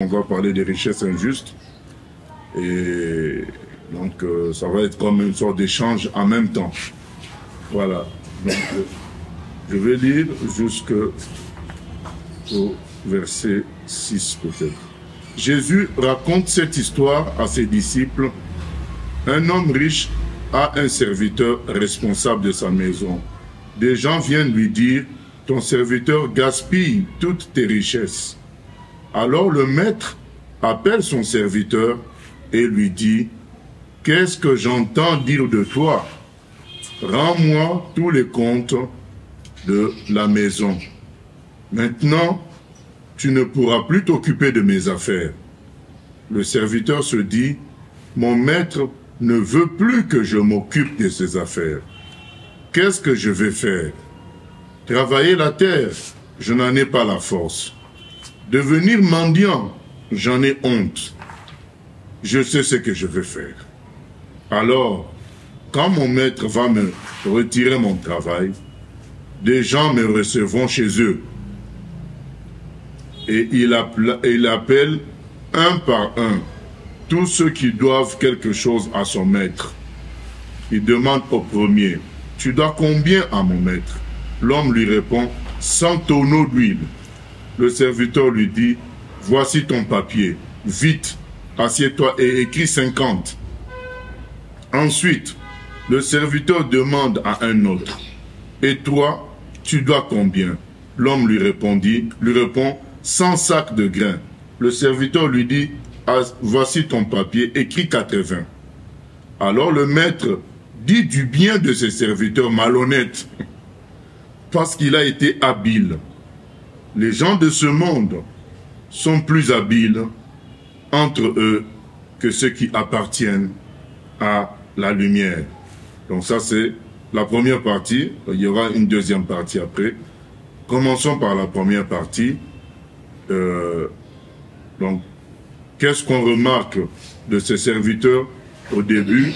On va parler des richesses injustes et donc ça va être comme une sorte d'échange en même temps. Voilà. Donc je vais lire jusqu'au verset 6 peut-être. Jésus raconte cette histoire à ses disciples. Un homme riche a un serviteur responsable de sa maison. Des gens viennent lui dire, ton serviteur gaspille toutes tes richesses. Alors le maître appelle son serviteur et lui dit, qu'est-ce que j'entends dire de toi? Rends-moi tous les comptes de la maison. Maintenant, tu ne pourras plus t'occuper de mes affaires. Le serviteur se dit, mon maître ne veut plus que je m'occupe de ses affaires. Qu'est-ce que je vais faire? Travailler la terre, je n'en ai pas la force. Devenir mendiant, j'en ai honte. Je sais ce que je vais faire. Alors, quand mon maître va me retirer mon travail, des gens me recevront chez eux. Et il appelle un par un tous ceux qui doivent quelque chose à son maître. Il demande au premier, tu dois combien à mon maître? L'homme lui répond, 100 tonneaux d'huile. Le serviteur lui dit, voici ton papier, vite, assieds-toi et écris 50. Ensuite, le serviteur demande à un autre, et toi, tu dois combien? L'homme lui répond, 100 sacs de grains. Le serviteur lui dit, voici ton papier, écris 80. Alors le maître dit du bien de ses serviteurs malhonnêtes, parce qu'il a été habile. Les gens de ce monde sont plus habiles entre eux que ceux qui appartiennent à la lumière. Donc ça c'est la première partie, il y aura une deuxième partie après. Commençons par la première partie. Donc, qu'est-ce qu'on remarque de ces serviteurs au début?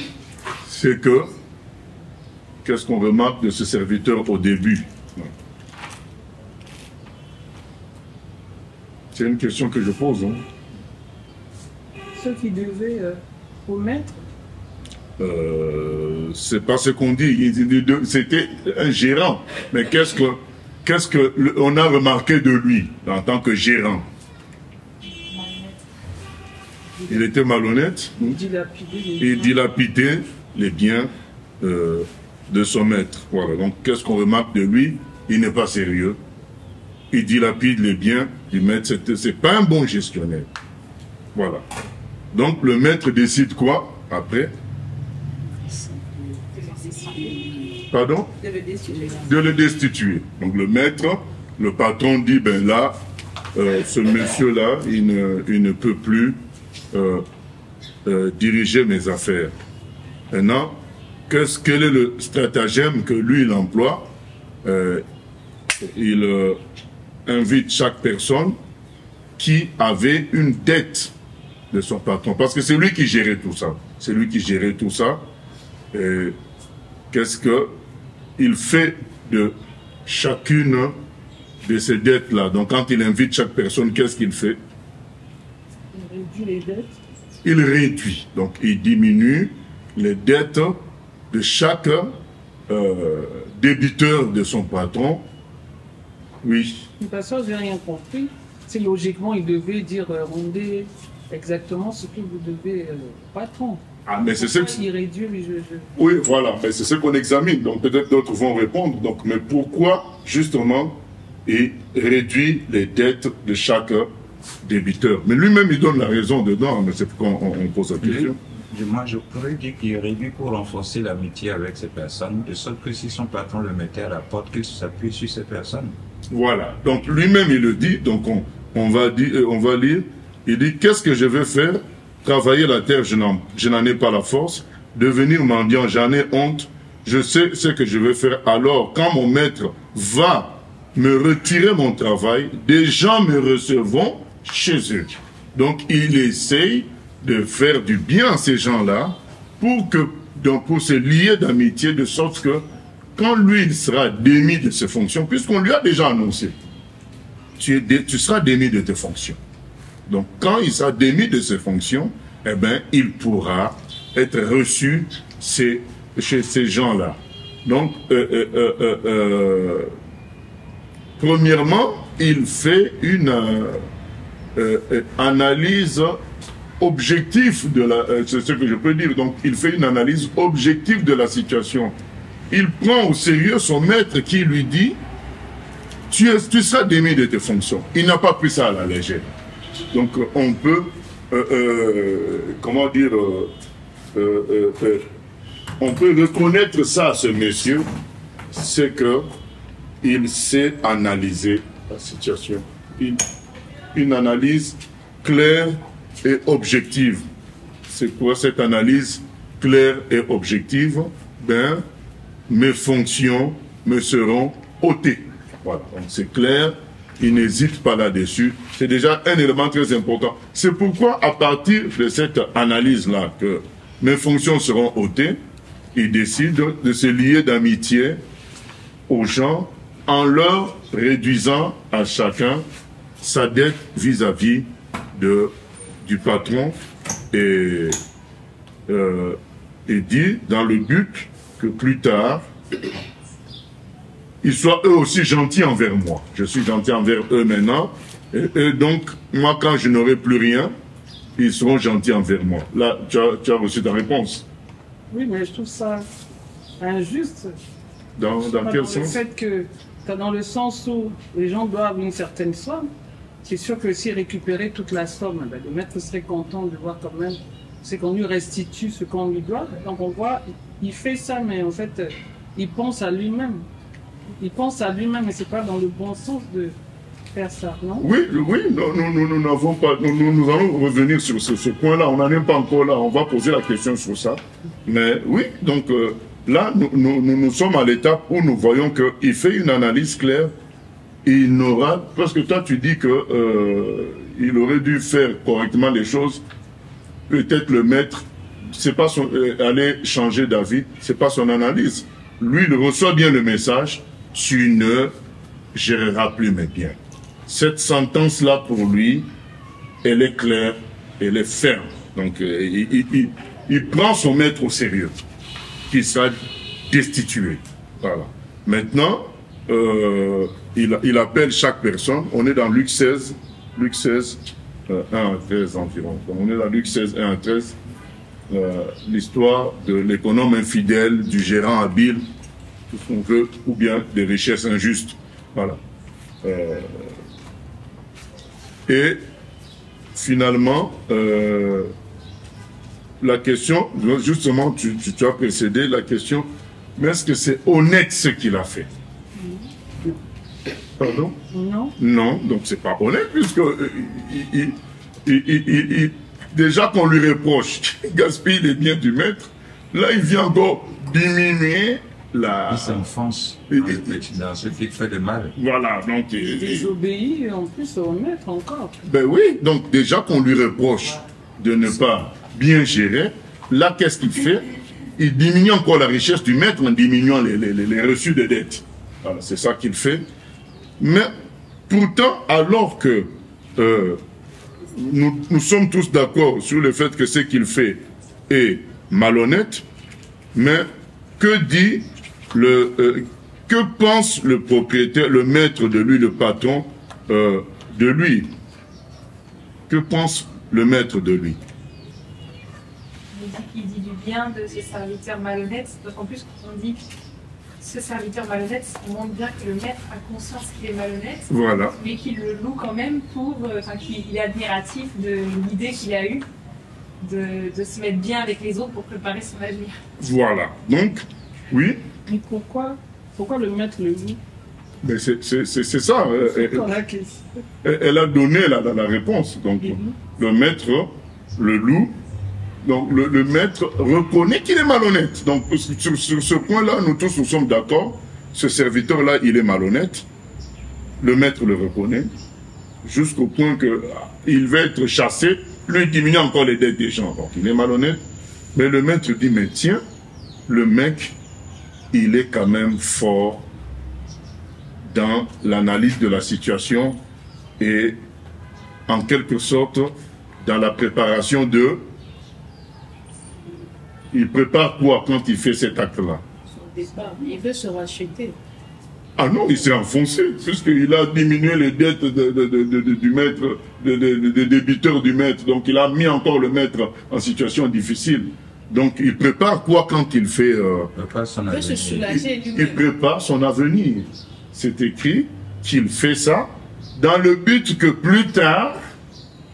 C'est que, qu'est-ce qu'on remarque de ces serviteurs au début? C'est une question que je pose. Hein. Ceux qui devaient promettre. C'est pas ce qu'on dit. C'était un gérant. Mais qu'est-ce que on a remarqué de lui en tant que gérant? Il était malhonnête. Il dilapidait les biens de son maître. Voilà. Donc qu'est-ce qu'on remarque de lui? Il n'est pas sérieux. Il dilapide les biens du maître. C'est pas un bon gestionnaire. Voilà. Donc le maître décide quoi après? Pardon? De le destituer. Donc le maître, le patron dit, ben là, ce monsieur-là, il ne peut plus diriger mes affaires. Maintenant, quel est le stratagème que lui, il emploie? Il invite chaque personne qui avait une dette de son patron. Parce que c'est lui qui gérait tout ça. C'est lui qui gérait tout ça. Qu'est-ce qu'il fait de chacune de ces dettes-là? Donc quand il invite chaque personne, qu'est-ce qu'il fait? Il réduit les dettes. Il réduit. Donc il diminue les dettes de chaque débiteur de son patron. Oui. De toute façon, je n'ai rien compris. C'est logiquement, il devait dire rendez exactement ce que vous devez patron. Ah, mais c'est ce que... Il réduit, Oui, voilà, mais c'est ce qu'on examine. Donc peut-être d'autres vont répondre. Donc, mais pourquoi, justement, il réduit les dettes de chaque débiteur? Mais lui-même, il donne la raison dedans, mais c'est pourquoi on pose la question. Moi, je pourrais dire qu'il réduit pour renforcer l'amitié avec ces personnes, de sorte que si son patron le mettait à la porte, qu'il s'appuie sur ces personnes. Voilà. Donc lui-même, il le dit. Donc on va lire. Il dit, qu'est-ce que je vais faire? Travailler la terre, je n'en ai pas la force. Devenir mendiant, j'en ai honte. Je sais ce que je vais faire. Alors, quand mon maître va me retirer mon travail, des gens me recevront chez eux. Donc, il essaye de faire du bien à ces gens-là pour se lier d'amitié, de sorte que quand lui, il sera démis de ses fonctions, puisqu'on lui a déjà annoncé, tu seras démis de tes fonctions. Donc, quand il sera démis de ses fonctions, eh bien, il pourra être reçu chez ces gens-là. Donc, premièrement, il fait une analyse objective de la... c'est ce que je peux dire. Donc, il fait une analyse objective de la situation. Il prend au sérieux son maître qui lui dit « Tu seras démis de tes fonctions ». Il n'a pas pris ça à la légère. Donc, on peut... comment dire... on peut reconnaître ça à ce monsieur, c'est que il sait analyser la situation. Une analyse claire et objective. C'est quoi cette analyse claire et objective? Ben, mes fonctions me seront ôtées. Voilà, donc c'est clair, il n'hésite pas là-dessus. C'est déjà un élément très important. C'est pourquoi, à partir de cette analyse-là, que mes fonctions seront ôtées, il décide de se lier d'amitié aux gens en leur réduisant à chacun sa dette vis-à-vis du patron et dit dans le but que plus tard, ils soient eux aussi gentils envers moi. Je suis gentil envers eux maintenant, et donc moi quand je n'aurai plus rien, ils seront gentils envers moi. Là, tu as reçu ta réponse. Oui, mais je trouve ça injuste. Dans quel sens? Le fait que, dans le sens où les gens doivent une certaine somme, c'est sûr que s'ils récupéraient toute la somme, ben, le maître serait content de voir quand même, c'est qu'on lui restitue ce qu'on lui doit. Donc on voit, il fait ça, mais en fait, il pense à lui-même. Il pense à lui-même, mais c'est pas dans le bon sens de faire ça, non? Oui, nous n'avons pas, nous allons revenir sur ce point-là. On n'en est pas encore là. On va poser la question sur ça. Mais oui, donc là, nous sommes à l'étape où nous voyons qu'il fait une analyse claire. Il n'aura, parce que toi tu dis que il aurait dû faire correctement les choses. Peut-être le maître, c'est pas aller changer d'avis, c'est pas son analyse. Lui, il reçoit bien le message. Tu ne géreras plus mes biens. Cette sentence-là, pour lui, elle est claire, elle est ferme. Donc, il prend son maître au sérieux, qui sera destitué. Voilà. Maintenant, il appelle chaque personne. On est dans Luc 16, 1 à 13 environ. Donc, on est dans Luc 16, 1 à 13. L'histoire de l'économe infidèle, du gérant habile, tout ce qu'on veut, ou bien des richesses injustes. Voilà. Et finalement, la question, justement, tu as précédé la question, mais est-ce que c'est honnête ce qu'il a fait? Pardon? Non. Non, donc c'est pas honnête, puisque déjà qu'on lui reproche qu'il gaspille les biens du maître, là il vient encore diminuer la... Il s'enfonce dans ce qui fait de mal. Voilà, donc... Il désobéit en plus au maître encore. Ben oui, donc déjà qu'on lui reproche de ne pas bien gérer, là qu'est-ce qu'il fait? Il diminue encore la richesse du maître en diminuant les reçus de dettes. Voilà, c'est ça qu'il fait. Mais pourtant, alors que nous sommes tous d'accord sur le fait que ce qu'il fait est malhonnête, mais que dit que pense le propriétaire, le maître de lui, le patron de lui? Que pense le maître de lui? Il dit du bien de ce serviteur malhonnête. Donc en plus, quand on dit ce serviteur malhonnête, on montre bien que le maître a conscience qu'il est malhonnête, voilà, mais qu'il le loue quand même pour, qu'il est admiratif de l'idée qu'il a eue de se mettre bien avec les autres pour préparer son avenir. Voilà. Donc, oui. Mais pourquoi le maître le loue? Mais c'est ça. Elle a donné la réponse. Donc, le maître le loue. Donc, le maître reconnaît qu'il est malhonnête. Donc, sur ce point-là, nous tous nous sommes d'accord. Ce serviteur-là, il est malhonnête. Le maître le reconnaît. Jusqu'au point qu'il va être chassé. Lui, il diminue encore les dettes des gens. Donc, il est malhonnête. Mais le maître dit, mais tiens, le mec, il est quand même fort dans l'analyse de la situation et en quelque sorte, dans la préparation de... Il prépare quoi quand il fait cet acte-là? Il veut se racheter. Ah non, il s'est enfoncé, puisqu'il a diminué les dettes du maître, des débiteurs du maître. Donc il a mis encore le maître en situation difficile. Donc il prépare quoi quand il fait... Il veut se soulager lui-même. Il prépare son avenir. C'est écrit qu'il fait ça dans le but que plus tard,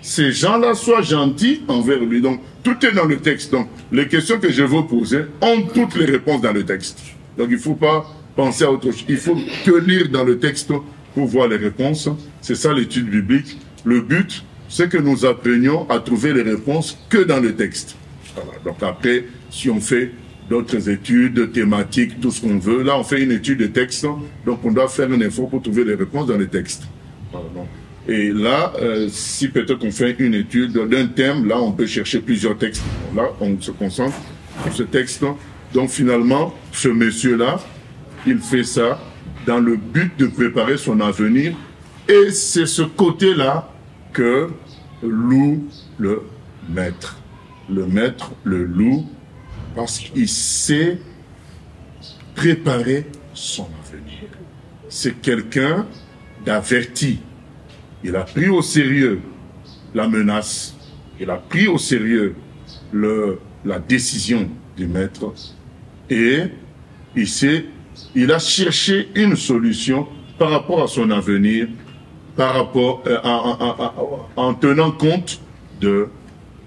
ces gens-là soient gentils envers lui. Donc tout est dans le texte. Donc les questions que je veux poser ont toutes les réponses dans le texte. Donc il ne faut pas penser à autre chose. Il faut que lire dans le texte pour voir les réponses. C'est ça l'étude biblique. Le but, c'est que nous apprenions à trouver les réponses que dans le texte. Voilà. Donc après, si on fait d'autres études thématiques, tout ce qu'on veut, là on fait une étude de texte, donc on doit faire un effort pour trouver les réponses dans le texte. Voilà. Et là, si peut-être on fait une étude d'un thème, là on peut chercher plusieurs textes. Là, on se concentre sur ce texte. Donc finalement, ce monsieur-là, il fait ça dans le but de préparer son avenir. Et c'est ce côté-là que loue le maître. Le maître le loue parce qu'il sait préparer son avenir. C'est quelqu'un d'averti. Il a pris au sérieux la menace. Il a pris au sérieux la décision du maître. Et il a cherché une solution par rapport à son avenir, par rapport en tenant compte de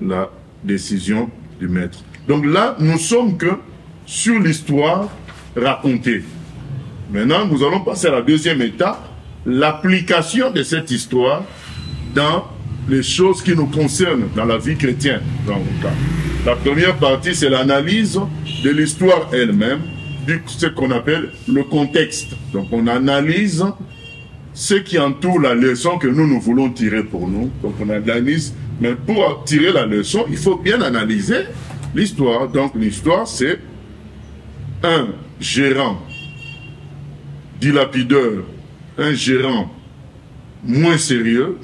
la décision du maître. Donc là, nous sommes que sur l'histoire racontée. Maintenant, nous allons passer à la deuxième étape, l'application de cette histoire dans les choses qui nous concernent dans la vie chrétienne. Dans le cas. La première partie, c'est l'analyse de l'histoire elle-même, ce qu'on appelle le contexte. Donc on analyse ce qui entoure la leçon que nous voulons tirer pour nous. Donc on analyse, mais pour tirer la leçon, il faut bien analyser l'histoire. Donc l'histoire, c'est un gérant dilapideur, un gérant moins sérieux,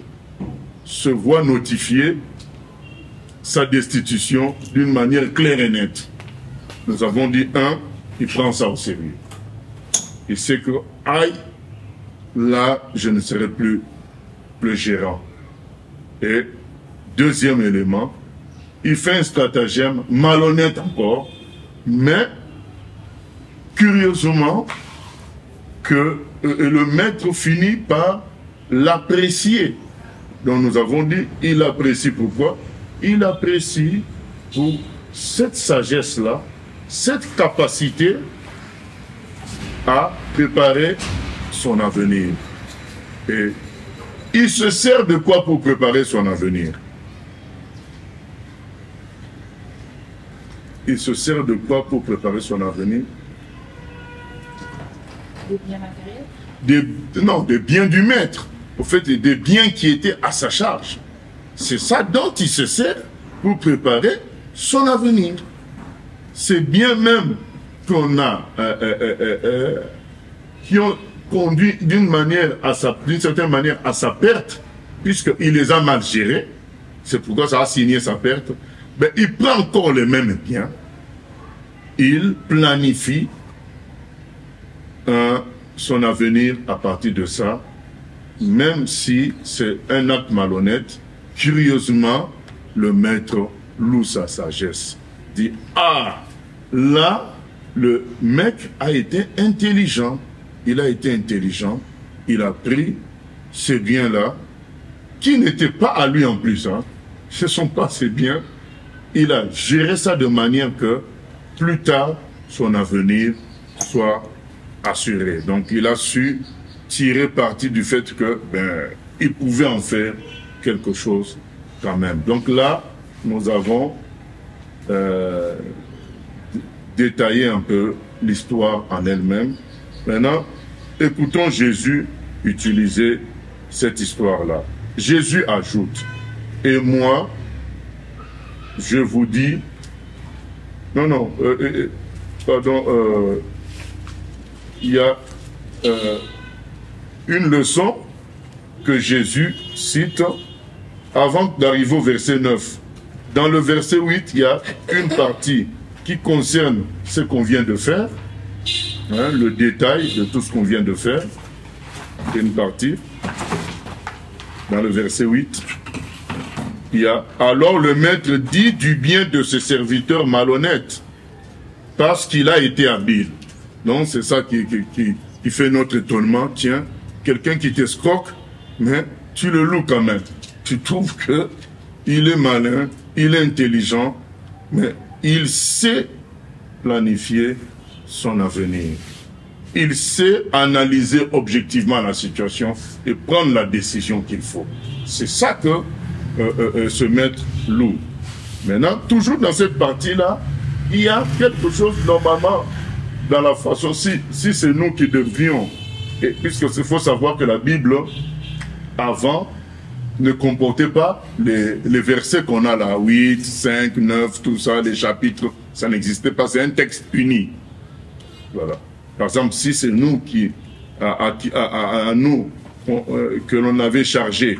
se voit notifier sa destitution d'une manière claire et nette. Nous avons dit, il prend ça au sérieux. Il sait que, aïe, là, je ne serai plus gérant. Et deuxième élément, il fait un stratagème malhonnête encore, mais curieusement, que le maître finit par l'apprécier. Donc nous avons dit, il apprécie pourquoi? Il apprécie pour cette sagesse-là, cette capacité à préparer son avenir. Et il se sert de quoi pour préparer son avenir? Il se sert de quoi pour préparer son avenir? Des biens matériels? Non, des biens du maître. Au fait, des biens qui étaient à sa charge. C'est ça dont il se sert pour préparer son avenir. C'est bien même qu'on a, qui ont conduit d'une certaine manière à sa perte, puisqu'il les a mal gérés. C'est pourquoi ça a signé sa perte. Mais il prend encore les mêmes biens. Il planifie son avenir à partir de ça, même si c'est un acte malhonnête. Curieusement, le maître loue sa sagesse. Dit, ah, là, le mec a été intelligent. Il a été intelligent. Il a pris ces biens-là, qui n'étaient pas à lui en plus. Hein. Ce ne sont pas ses biens. Il a géré ça de manière que, plus tard, son avenir soit assuré. Donc, il a su tirer parti du fait que, il pouvait en faire quelque chose quand même. Donc là, nous avons détaillé un peu l'histoire en elle-même. Maintenant, écoutons Jésus utiliser cette histoire-là. Jésus ajoute, et moi, je vous dis, il y a une leçon que Jésus cite avant d'arriver au verset 9, dans le verset 8, il y a une partie qui concerne ce qu'on vient de faire, hein, le détail de tout ce qu'on vient de faire. C'est une partie. Dans le verset 8, il y a « Alors le maître dit du bien de ce serviteur malhonnête, parce qu'il a été habile. » Donc c'est ça qui fait notre étonnement. Tiens, quelqu'un qui t'escroque, mais tu le loues quand même. Tu trouves que il est malin, il est intelligent, mais il sait planifier son avenir. Il sait analyser objectivement la situation et prendre la décision qu'il faut. C'est ça que ce maître loue. Maintenant, toujours dans cette partie-là, il y a quelque chose normalement dans la façon, si c'est nous qui devrions, et puisqu'il faut savoir que la Bible, avant, ne comportait pas les versets qu'on a là, 8, 5, 9, tout ça, les chapitres, ça n'existait pas, c'est un texte uni. Voilà. Par exemple, si c'est nous à nous, que l'on avait chargé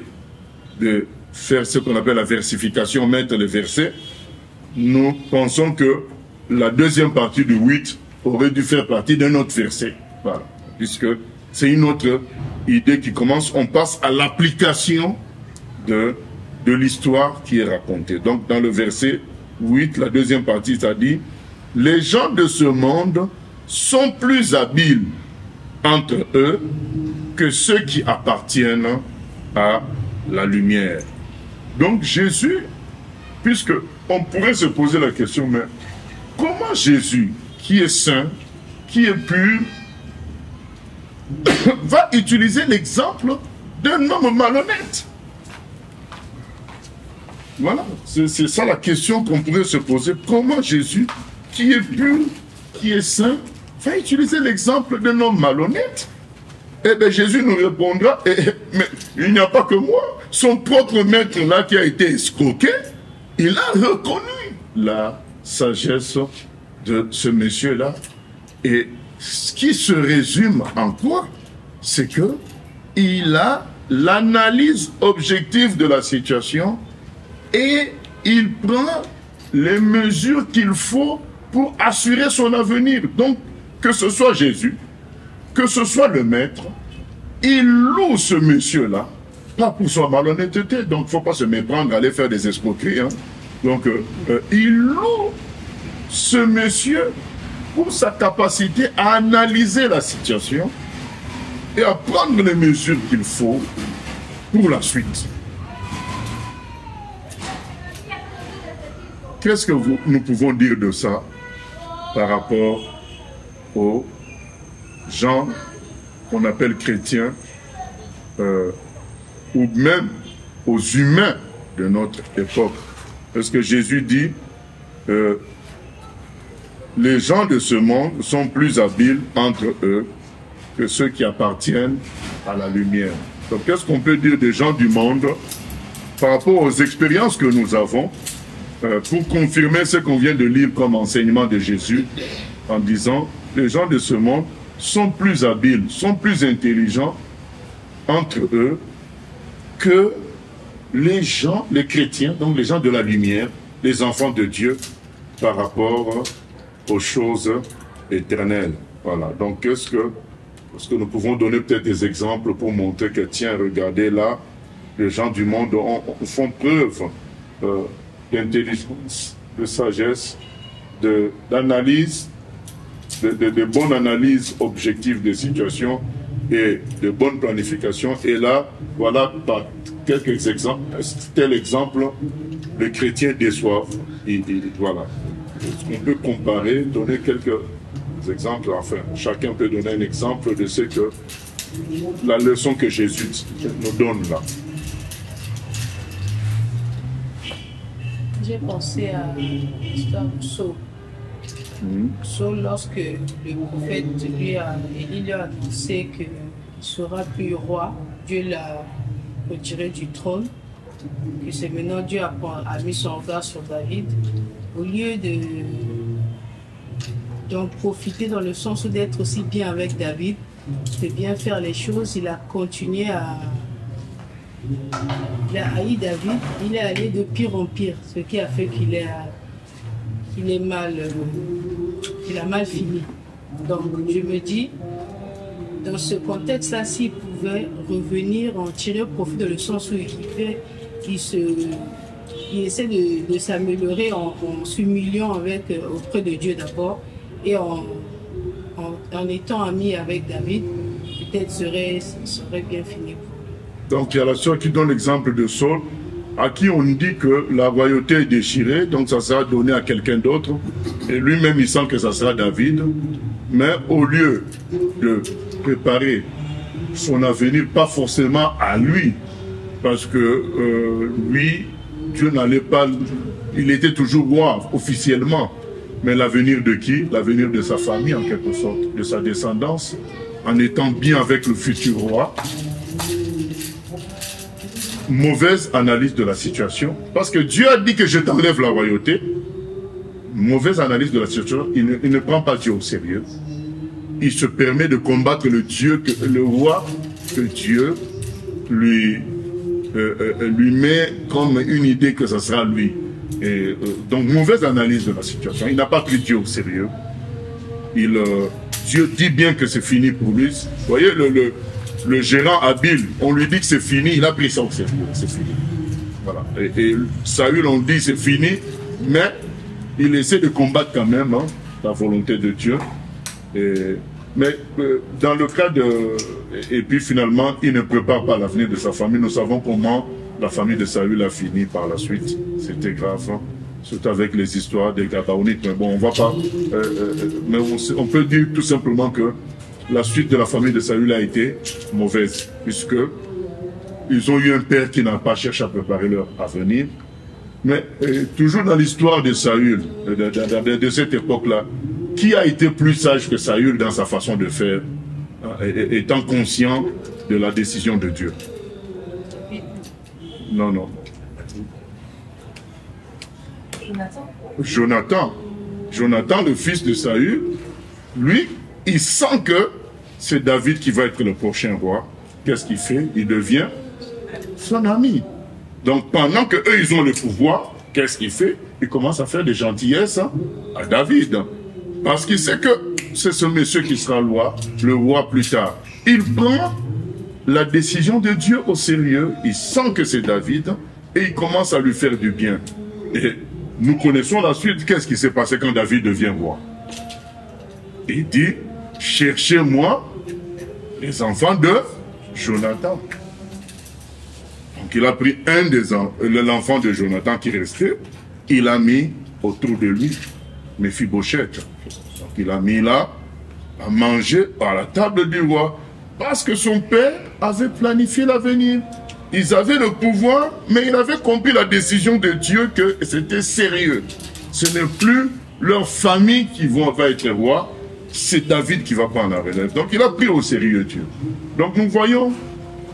de faire ce qu'on appelle la versification, mettre les versets, nous pensons que la deuxième partie du 8 aurait dû faire partie d'un autre verset. Voilà. Puisque c'est une autre idée qui commence, on passe à l'application de l'histoire qui est racontée. Donc dans le verset 8, la deuxième partie, ça dit « Les gens de ce monde sont plus habiles entre eux que ceux qui appartiennent à la lumière. » Donc Jésus, puisque on pourrait se poser la question, mais comment Jésus, qui est saint, qui est pur, va utiliser l'exemple d'un homme malhonnête? Voilà, c'est ça la question qu'on pourrait se poser. Comment Jésus, qui est pur, qui est saint, va utiliser l'exemple d'un homme malhonnête? Eh bien, Jésus nous répondra, mais il n'y a pas que moi. Son propre maître là qui a été escroqué, il a reconnu la sagesse de ce monsieur-là. Et ce qui se résume en quoi? C'est que il a l'analyse objective de la situation et il prend les mesures qu'il faut pour assurer son avenir. Donc, que ce soit Jésus, que ce soit le maître, il loue ce monsieur-là, pas pour son malhonnêteté, donc il ne faut pas se méprendre, aller faire des escroqueries. Hein. Donc, il loue ce monsieur pour sa capacité à analyser la situation et à prendre les mesures qu'il faut pour la suite. Qu'est-ce que nous pouvons dire de ça par rapport aux gens qu'on appelle chrétiens ou même aux humains de notre époque? Parce que Jésus dit les gens de ce monde sont plus habiles entre eux que ceux qui appartiennent à la lumière. Donc qu'est-ce qu'on peut dire des gens du monde par rapport aux expériences que nous avons pour confirmer ce qu'on vient de lire comme enseignement de Jésus, en disant les gens de ce monde sont plus habiles, sont plus intelligents entre eux que les gens, les chrétiens, donc les gens de la lumière, les enfants de Dieu, par rapport aux choses éternelles. Voilà. Donc, est-ce que nous pouvons donner peut-être des exemples pour montrer que, tiens, regardez là, les gens du monde font preuve d'intelligence, de sagesse, d'analyse, de bonne analyse objective des situations et de bonne planification. Et là, voilà, par quelques exemples, tel exemple, les chrétiens déçoivent. Voilà. On peut comparer, donner quelques exemples, enfin, chacun peut donner un exemple de ce que la leçon que Jésus nous donne là. J'ai pensé à l'histoire de Saul. Saul, lorsque le prophète lui a annoncé qu'il ne sera plus roi, Dieu l'a retiré du trône, que c'est maintenant Dieu a mis son regard sur David. Au lieu d'en profiter dans le sens où d'être aussi bien avec David, de bien faire les choses, il a continué il a haï David, il est allé de pire en pire, ce qui a fait qu'il a mal fini. Donc je me dis, dans ce contexte-là, s'il pouvait revenir, en tirer profit de le sens où il essaie de s'améliorer en s'humiliant auprès de Dieu d'abord et en étant ami avec David, peut-être serait bien fini. Donc il y a la sœur qui donne l'exemple de Saul, à qui on dit que la royauté est déchirée, donc ça sera donné à quelqu'un d'autre, et lui-même il sent que ça sera David, mais au lieu de préparer son avenir, pas forcément à lui, parce que lui, Dieu n'allait pas, il était toujours roi officiellement, mais l'avenir de qui? L'avenir de sa famille en quelque sorte, de sa descendance, en étant bien avec le futur roi. Mauvaise analyse de la situation, parce que Dieu a dit que je t'enlève la royauté. Mauvaise analyse de la situation, il ne prend pas Dieu au sérieux. Il se permet de combattre le roi que Dieu lui met comme une idée que ce sera lui. Donc mauvaise analyse de la situation, il n'a pas pris Dieu au sérieux. Dieu dit bien que c'est fini pour lui. Vous voyez, le gérant habile, on lui dit que c'est fini, il a pris ça au sérieux, c'est fini. Voilà. Et Saül, on dit c'est fini, mais il essaie de combattre quand même la volonté de Dieu. Mais dans le cas de... Et puis finalement, il ne prépare pas l'avenir de sa famille. Nous savons comment la famille de Saül a fini par la suite. C'était grave, surtout avec les histoires des Gabaonites. Mais bon, on va pas... mais on peut dire tout simplement que la suite de la famille de Saül a été mauvaise, puisque ils ont eu un père qui n'a pas cherché à préparer leur avenir. Mais toujours dans l'histoire de Saül, de cette époque-là, qui a été plus sage que Saül dans sa façon de faire, étant conscient de la décision de Dieu? Non, non. Jonathan, le fils de Saül, lui, il sent que c'est David qui va être le prochain roi. Qu'est-ce qu'il fait? Il devient son ami. Donc pendant que eux ils ont le pouvoir, qu'est-ce qu'il fait? Il commence à faire des gentillesses à David. Parce qu'il sait que c'est ce monsieur qui sera le roi plus tard. Il prend la décision de Dieu au sérieux. Il sent que c'est David et il commence à lui faire du bien. Et nous connaissons la suite. Qu'est-ce qui s'est passé quand David devient roi? Il dit, cherchez-moi les enfants de Jonathan. Donc il a pris l'enfant de Jonathan qui restait, il a mis autour de lui Méphibosheth. Donc il a mis là à manger à la table du roi, parce que son père avait planifié l'avenir. Ils avaient le pouvoir, mais il avait compris la décision de Dieu que c'était sérieux. Ce n'est plus leur famille qui va être roi, c'est David qui va prendre la relève. Donc il a pris au sérieux Dieu. Donc nous voyons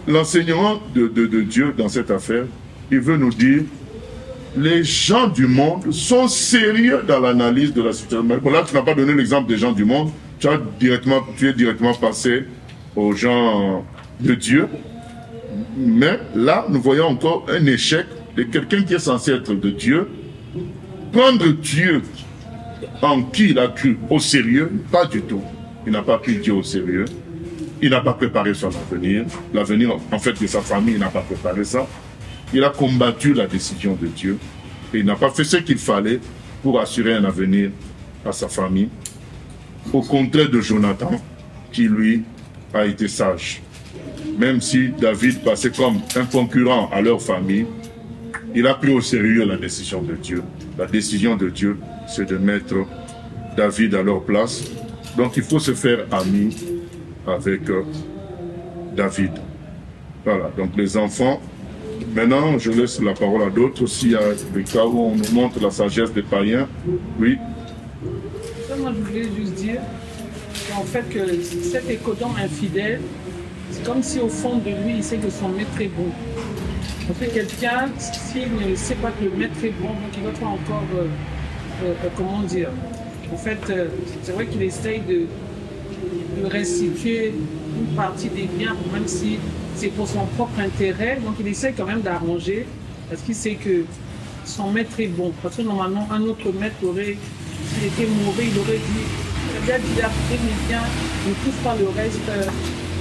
l'enseignement de Dieu dans cette affaire. Il veut nous dire, les gens du monde sont sérieux dans l'analyse de la situation. Mais là, tu n'as pas donné l'exemple des gens du monde. Tu es directement passé aux gens de Dieu. Mais là, nous voyons encore un échec de quelqu'un qui est censé être de Dieu. Prendre Dieu en qui il a cru au sérieux, pas du tout. Il n'a pas pris Dieu au sérieux. Il n'a pas préparé son avenir. L'avenir, en fait, de sa famille, il n'a pas préparé ça. Il a combattu la décision de Dieu. Et il n'a pas fait ce qu'il fallait pour assurer un avenir à sa famille. Au contraire de Jonathan, qui lui a été sage. Même si David passait comme un concurrent à leur famille, il a pris au sérieux la décision de Dieu. La décision de Dieu, c'est de mettre David à leur place. Donc il faut se faire ami avec David. Voilà, donc les enfants. Maintenant, je laisse la parole à d'autres. S'il y a des cas où on nous montre la sagesse des païens, oui. Moi, je voulais juste dire qu'en fait, que cet écodant infidèle, c'est comme si au fond de lui, il sait que son maître est bon. En fait, quelqu'un, s'il ne sait pas que le maître est bon, donc il va pas encore, comment dire, en fait, c'est vrai qu'il essaye de restituer une partie des biens, même si c'est pour son propre intérêt. Donc il essaie quand même d'arranger parce qu'il sait que son maître est bon. Parce que normalement, un autre maître aurait, s'il était mauvais, il aurait dit, il a dit, mais bien, ne touche pas le reste.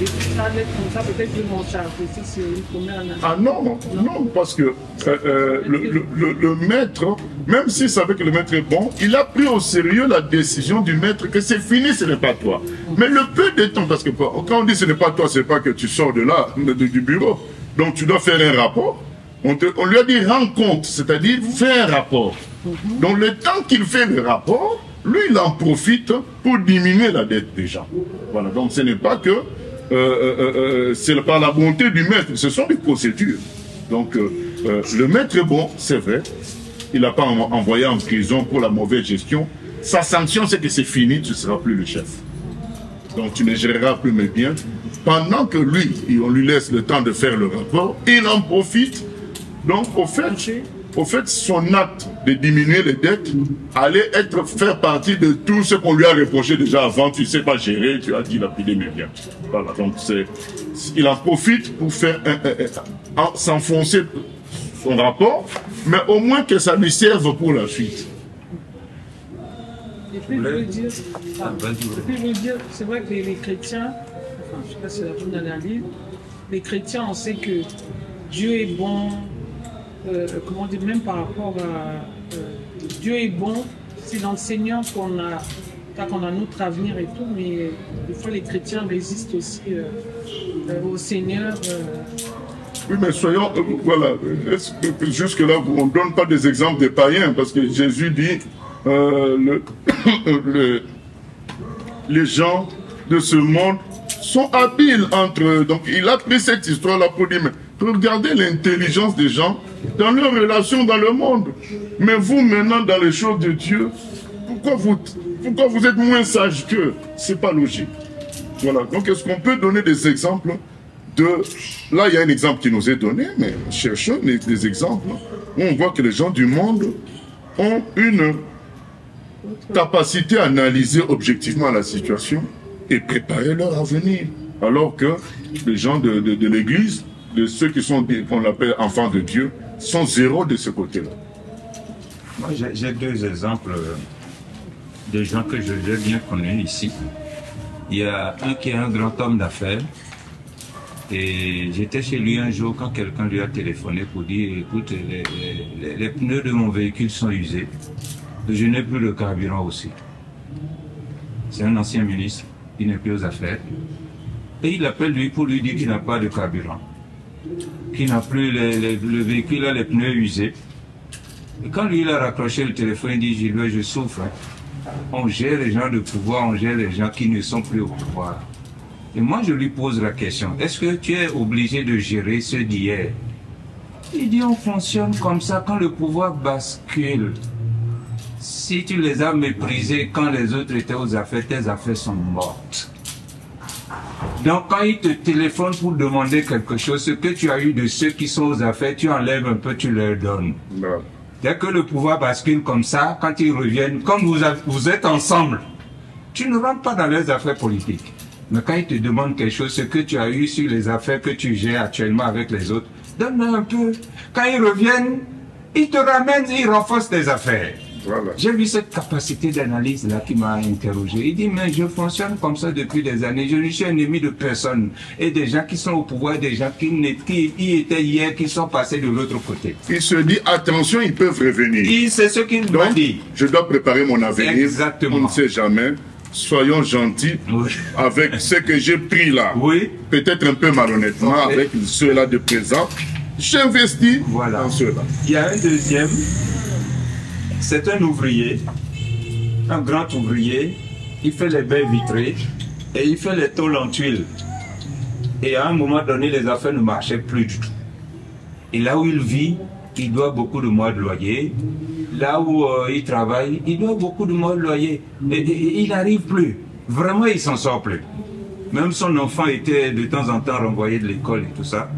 Et tout ça, l'être comme ça, peut-être je m'en charge. C'est une première analyse. Ah non, non, parce que le maître, même s'il savait que le maître est bon, il a pris au sérieux la décision du maître que c'est fini, ce n'est pas toi. Mais le peu de temps, parce que quand on dit ce n'est pas toi, c'est pas que tu sors de là, du bureau. Donc tu dois faire un rapport. On lui a dit rends compte, c'est-à-dire fais un rapport. Donc le temps qu'il fait le rapport, lui il en profite pour diminuer la dette des gens. Voilà, donc ce n'est pas que c'est par la bonté du maître, ce sont des procédures. Donc le maître est bon, c'est vrai, il n'a pas envoyé en prison pour la mauvaise gestion. Sa sanction c'est que c'est fini, tu ne seras plus le chef. Donc tu ne géreras plus mes biens. Pendant que lui, on lui laisse le temps de faire le rapport, il en profite. Donc au fait, son acte de diminuer les dettes allait faire partie de tout ce qu'on lui a reproché déjà avant. Tu ne sais pas gérer, tu as dilapidé mes biens. Voilà, donc il en profite pour faire s'enfoncer son rapport, mais au moins que ça lui serve pour la suite. Et puis je veux dire, c'est vrai que les chrétiens, enfin je ne sais pas si c'est la bonne analyse, les chrétiens on sait que Dieu est bon. Comment dire, même par rapport à Dieu est bon, c'est dans le Seigneur qu'on a notre avenir et tout, mais des fois les chrétiens résistent aussi au Seigneur. Oui, mais soyons, voilà, jusque-là, on ne donne pas des exemples des païens, parce que Jésus dit, les gens de ce monde sont habiles entre eux. Donc il a pris cette histoire-là pour dire, mais regardez l'intelligence des gens dans leurs relations dans le monde. Mais vous, maintenant, dans les choses de Dieu, pourquoi vous êtes moins sage qu'eux? C'est pas logique. Voilà. Donc, est-ce qu'on peut donner des exemples de... Là, il y a un exemple qui nous est donné, mais cherchons des exemples où on voit que les gens du monde ont une capacité à analyser objectivement la situation et préparer leur avenir. Alors que les gens de l'Église, de ceux qui sont, qu'on appelle enfants de Dieu, sont zéro de ce côté-là. Moi, j'ai deux exemples de gens que j'ai bien connus ici. Il y a un qui est un grand homme d'affaires. Et j'étais chez lui un jour quand quelqu'un lui a téléphoné pour dire, écoute, les pneus de mon véhicule sont usés. Je n'ai plus le carburant aussi. C'est un ancien ministre, il n'est plus aux affaires. Et il appelle lui pour lui dire qu'il n'a pas de carburant. Qu'il n'a plus le véhicule a les pneus usés. Et quand lui il a raccroché le téléphone, il dit, Gilbert, je souffre. On gère les gens de pouvoir, on gère les gens qui ne sont plus au pouvoir. Et moi je lui pose la question, est-ce que tu es obligé de gérer ceux d'hier? Il dit, on fonctionne comme ça quand le pouvoir bascule. Si tu les as méprisés quand les autres étaient aux affaires, tes affaires sont mortes. Donc quand ils te téléphonent pour demander quelque chose, ce que tu as eu de ceux qui sont aux affaires, tu enlèves un peu, tu leur donnes. Non. Dès que le pouvoir bascule comme ça, quand ils reviennent, comme vous êtes ensemble, tu ne rentres pas dans les affaires politiques. Mais quand ils te demandent quelque chose, ce que tu as eu sur les affaires que tu gères actuellement avec les autres, donne-leur un peu. Quand ils reviennent, ils te ramènent, ils renforcent tes affaires. Voilà. J'ai vu cette capacité d'analyse là qui m'a interrogé. Il dit, mais je fonctionne comme ça depuis des années. Je ne suis ennemi de personne. Et des gens qui sont au pouvoir, des gens qui y étaient hier, qui sont passés de l'autre côté. Il se dit, attention, ils peuvent revenir. C'est ce qu'il m'a dit. Je dois préparer mon avenir. Exactement. On ne sait jamais. Soyons gentils avec ce que j'ai pris là. Oui. Peut-être un peu malhonnêtement avec ceux-là de présent. J'investis dans ceux-là. Il y a un deuxième. C'est un ouvrier, un grand ouvrier. Il fait les baies vitrées et il fait les tôles en tuiles. Et à un moment donné, les affaires ne marchaient plus du tout. Et là où il vit, il doit beaucoup de mois de loyer. Là où il travaille, il doit beaucoup de mois de loyer. Et il n'arrive plus. Vraiment, il s'en sort plus. Même son enfant était de temps en temps renvoyé de l'école et tout ça.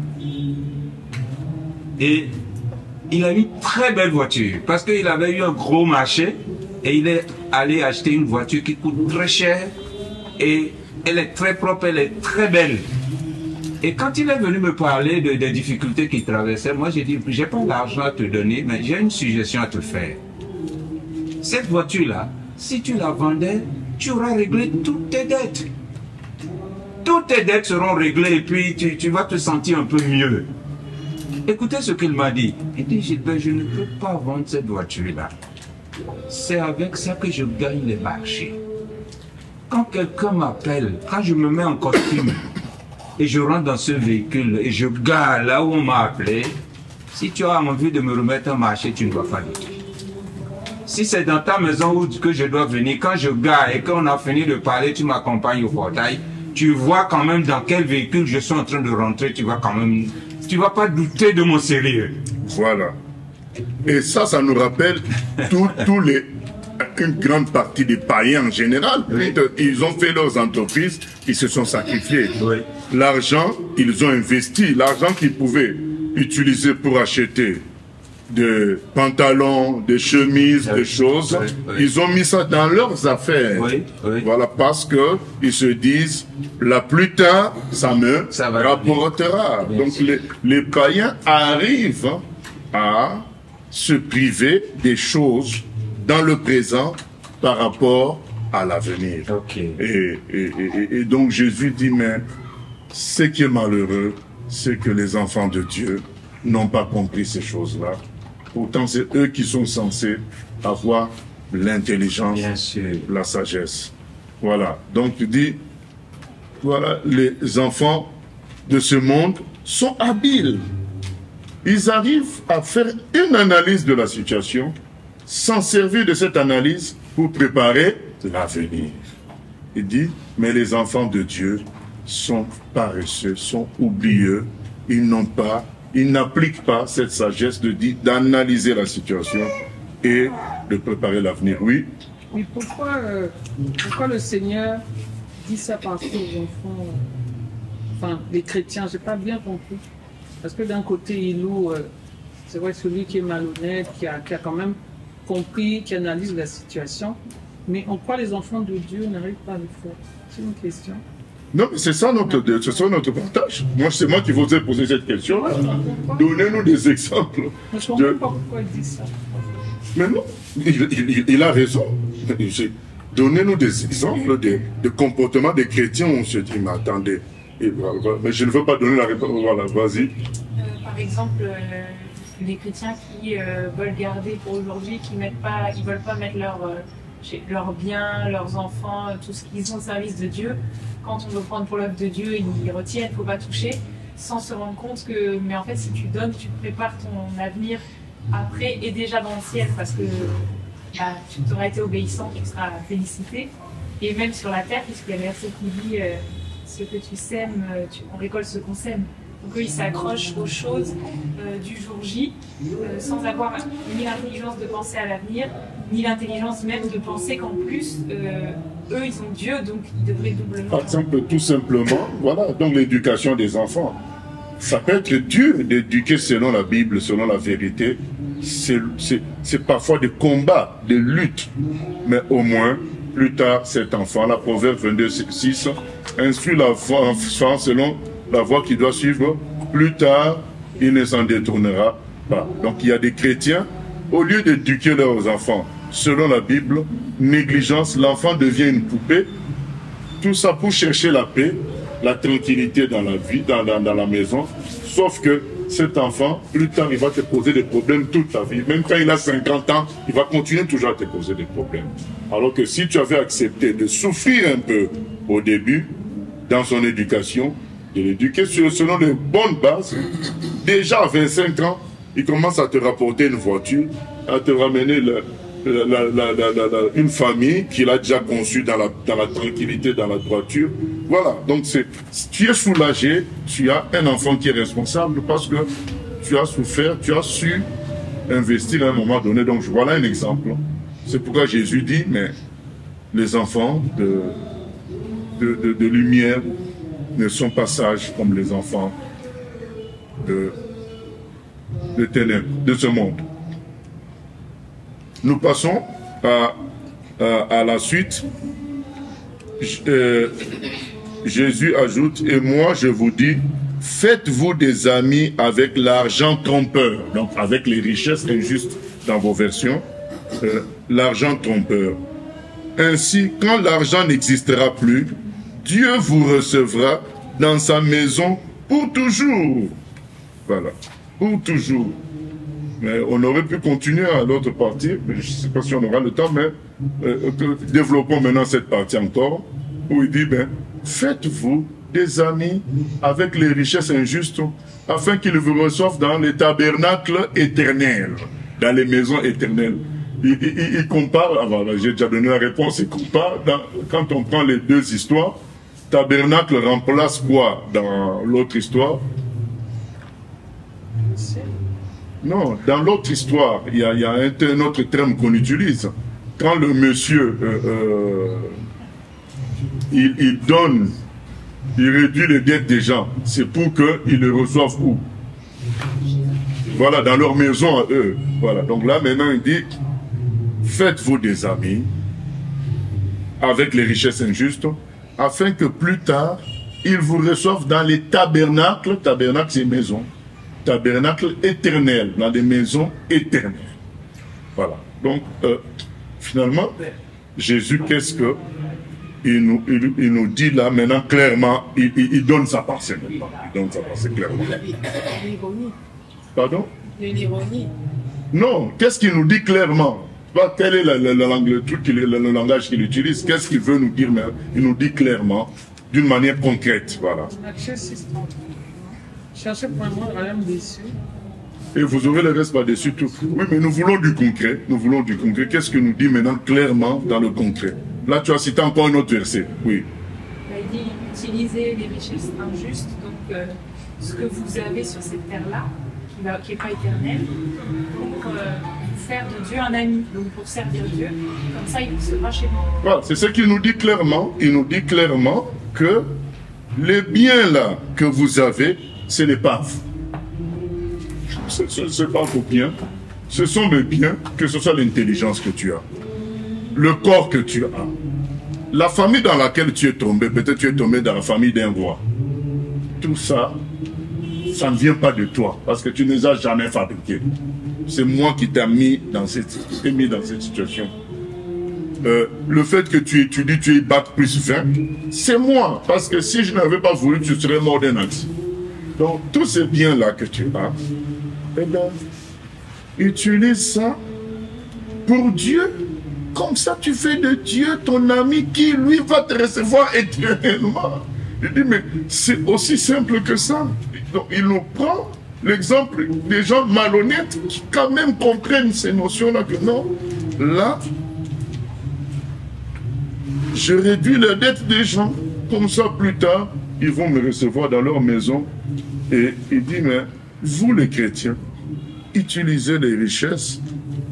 Et il a une très belle voiture parce qu'il avait eu un gros marché et il est allé acheter une voiture qui coûte très cher et elle est très propre, elle est très belle. Et quand il est venu me parler des difficultés qu'il traversait, moi j'ai dit, j'ai pas d'argent à te donner, mais j'ai une suggestion à te faire. Cette voiture-là, si tu la vendais, tu auras réglé toutes tes dettes. Toutes tes dettes seront réglées et puis tu vas te sentir un peu mieux. Écoutez ce qu'il m'a dit. Il dit, Gilbert, je ne peux pas vendre cette voiture-là. C'est avec ça que je gagne les marchés. Quand quelqu'un m'appelle, quand je me mets en costume et je rentre dans ce véhicule et je gare là où on m'a appelé, si tu as envie de me remettre en marché, tu ne dois pas le dire. Si c'est dans ta maison où que je dois venir, quand je gare et qu'on a fini de parler, tu m'accompagnes au portail, tu vois quand même dans quel véhicule je suis en train de rentrer, tu vas quand même, tu vas pas douter de mon sérieux. Voilà. Et ça nous rappelle une grande partie des païens en général. Oui. Ils ont fait leurs entreprises, ils se sont sacrifiés. Oui. L'argent, ils ont investi. L'argent qu'ils pouvaient utiliser pour acheter des pantalons, des chemises, Oui. des choses, Oui. Oui. ils ont mis ça dans leurs affaires. Oui. Oui. Voilà, parce que ils se disent, là plus tard, ça me Ça va rapportera. Bien Donc sûr. les païens arrivent à se priver des choses dans le présent par rapport à l'avenir. Ok. Et donc Jésus dit, mais ce qui est malheureux, c'est que les enfants de Dieu n'ont pas compris ces choses-là. Pourtant, c'est eux qui sont censés avoir l'intelligence, Bien sûr. la sagesse. Voilà. Donc tu dis, voilà, les enfants de ce monde sont habiles. Ils arrivent à faire une analyse de la situation, s'en servir de cette analyse pour préparer l'avenir. Il dit, mais les enfants de Dieu sont paresseux, sont oublieux, ils n'appliquent pas cette sagesse d'analyser la situation et de préparer l'avenir. Oui. Mais pourquoi le Seigneur dit ça parce aux enfants, enfin les chrétiens, j'ai pas bien compris. Parce que d'un côté, il loue, c'est vrai, celui qui est malhonnête, qui a quand même compris, qui analyse la situation. Mais en quoi les enfants de Dieu n'arrivent pas à le faire? C'est une question. Non, mais c'est ça notre partage. Moi, c'est moi qui vous ai posé cette question. Donnez-nous des exemples. Mais je comprends pas pourquoi il dit ça. Mais non, il a raison. Donnez-nous des exemples de comportements des chrétiens où on se dit, mais attendez, mais je ne veux pas donner la réponse. Voilà, vas-y. Par exemple, les chrétiens qui veulent garder pour aujourd'hui, ils veulent pas mettre leurs biens, leurs enfants, tout ce qu'ils ont au service de Dieu. Quand on veut prendre pour l'œuvre de Dieu, ils retiennent, il ne faut pas toucher, sans se rendre compte que, mais en fait, si tu donnes, tu prépares ton avenir après et déjà dans le ciel, parce que tu auras été obéissant, tu seras félicité. Et même sur la terre, puisqu'il y a un verset qui dit ce que tu sèmes, on récolte ce qu'on sème. Donc eux, ils s'accrochent aux choses du jour J, sans avoir ni l'intelligence de penser à l'avenir, ni l'intelligence même de penser qu'en plus, eux, ils ont Dieu, donc ils devraient doublement... Par exemple, tout simplement, voilà, donc l'éducation des enfants. Ça peut être dur d'éduquer selon la Bible, selon la vérité. C'est parfois des combats, des luttes. Mais au moins, plus tard, cet enfant, la Proverbe 22:6, instruit l'enfant selon la voie qu'il doit suivre. Plus tard, il ne s'en détournera pas. Donc il y a des chrétiens, au lieu d'éduquer leurs enfants selon la Bible, négligence, l'enfant devient une poupée. Tout ça pour chercher la paix, la tranquillité dans la vie, dans la maison. Sauf que cet enfant, plus tard, il va te poser des problèmes toute ta vie. Même quand il a 50 ans, il va continuer toujours à te poser des problèmes. Alors que si tu avais accepté de souffrir un peu au début, dans son éducation, de l'éduquer selon les bonnes bases, déjà à 25 ans, il commence à te rapporter une voiture, à te ramener une famille qu'il a déjà conçue dans la tranquillité, dans la droiture. Voilà, donc tu es soulagé, tu as un enfant qui est responsable parce que tu as souffert, tu as su investir à un moment donné. Donc voilà un exemple. C'est pourquoi Jésus dit, mais les enfants de lumière ne sont pas sages comme les enfants de ténèbres, de ce monde. Nous passons à la suite. Jésus ajoute, et moi je vous dis, faites-vous des amis avec l'argent trompeur, donc avec les richesses injustes dans vos versions, l'argent trompeur. Ainsi, quand l'argent n'existera plus, Dieu vous recevra dans sa maison pour toujours. Voilà, pour toujours. Mais on aurait pu continuer à l'autre partie, mais je ne sais pas si on aura le temps, mais développons maintenant cette partie encore, où il dit, ben, faites-vous des amis avec les richesses injustes, afin qu'ils vous reçoivent dans les tabernacles éternels, dans les maisons éternelles. Il compare, voilà, j'ai déjà donné la réponse, il compare, quand on prend les deux histoires, tabernacle remplace quoi dans l'autre histoire? Non, dans l'autre histoire, il y a un autre terme qu'on utilise. Quand le monsieur, il donne, il réduit les dettes des gens, c'est pour qu'ils les reçoivent où? Voilà, dans leur maison à eux. Voilà, donc là maintenant il dit, faites-vous des amis avec les richesses injustes, afin que plus tard, ils vous reçoivent dans les tabernacles, tabernacle c'est maison, tabernacle éternel, dans des maisons éternelles. Voilà. Donc, finalement, Jésus, qu'est-ce que il nous dit là maintenant clairement, il donne sa pensée. Il donne sa pensée clairement. L'ironie. Pardon? L'ironie. Non, qu'est-ce qu'il nous dit clairement? Quel est le langage qu'il utilise? Qu'est-ce qu'il veut nous dire? Il nous dit clairement, d'une manière concrète. Voilà. Cherchez pour moi le royaume des cieux. Et vous aurez le reste par-dessus tout. Oui, mais nous voulons du concret. Nous voulons du concret. Qu'est-ce qu'il nous dit maintenant clairement dans le concret? Là, tu as cité encore un autre verset. Oui. Il dit utilisez les richesses injustes, donc ce que vous avez sur cette terre-là, qui n'est pas éternelle, pour faire de Dieu un ami, donc pour servir Dieu. Comme ça, il sera chez vous. Voilà, c'est ce qu'il nous dit clairement. Il nous dit clairement que les biens là que vous avez, ce n'est pas vous. Ce n'est pas vos biens. Ce sont les biens, que ce soit l'intelligence que tu as, le corps que tu as, la famille dans laquelle tu es tombé. Peut-être tu es tombé dans la famille d'un roi. Tout ça, ça ne vient pas de toi, parce que tu ne les as jamais fabriqués. C'est moi qui t'ai mis dans cette situation. Le fait que tu étudies, tu es bac plus 20, c'est moi. Parce que si je n'avais pas voulu, tu serais mort d'un accident. Donc, tous ces biens-là que tu as, eh bien, utilise ça pour Dieu. Comme ça, tu fais de Dieu ton ami qui, lui, va te recevoir éternellement. Il dit, mais c'est aussi simple que ça. Donc, il nous prend l'exemple des gens malhonnêtes qui quand même comprennent ces notions-là que non, là, je réduis la dette des gens, comme ça plus tard, ils vont me recevoir dans leur maison. Et il dit, mais vous les chrétiens, utilisez les richesses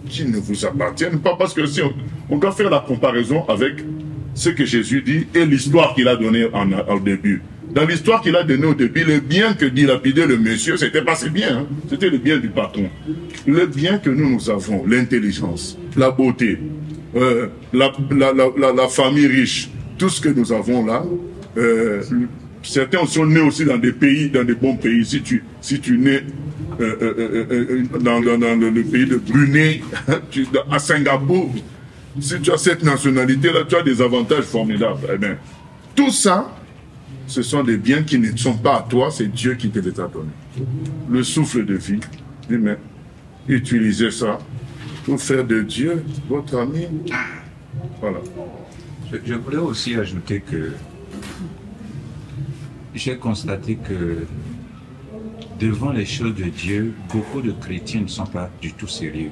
qui ne vous appartiennent pas, parce que si on doit faire la comparaison avec ce que Jésus dit et l'histoire qu'il a donnée au début. Dans l'histoire qu'il a donnée au début, le bien que dilapidait le monsieur, c'était pas ses biens, hein, c'était le bien du patron. Le bien que nous avons, l'intelligence, la beauté, la famille riche, tout ce que nous avons là, certains sont nés aussi dans des pays, dans des bons pays. Si tu nais dans le pays de Brunei, à Singapour, si tu as cette nationalité-là, tu as des avantages formidables. Eh bien, tout ça, ce sont des biens qui ne sont pas à toi, c'est Dieu qui te les a donnés. Le souffle de vie, mais utilisez ça pour faire de Dieu votre ami. Voilà. Je voulais aussi ajouter que j'ai constaté que devant les choses de Dieu, beaucoup de chrétiens ne sont pas du tout sérieux.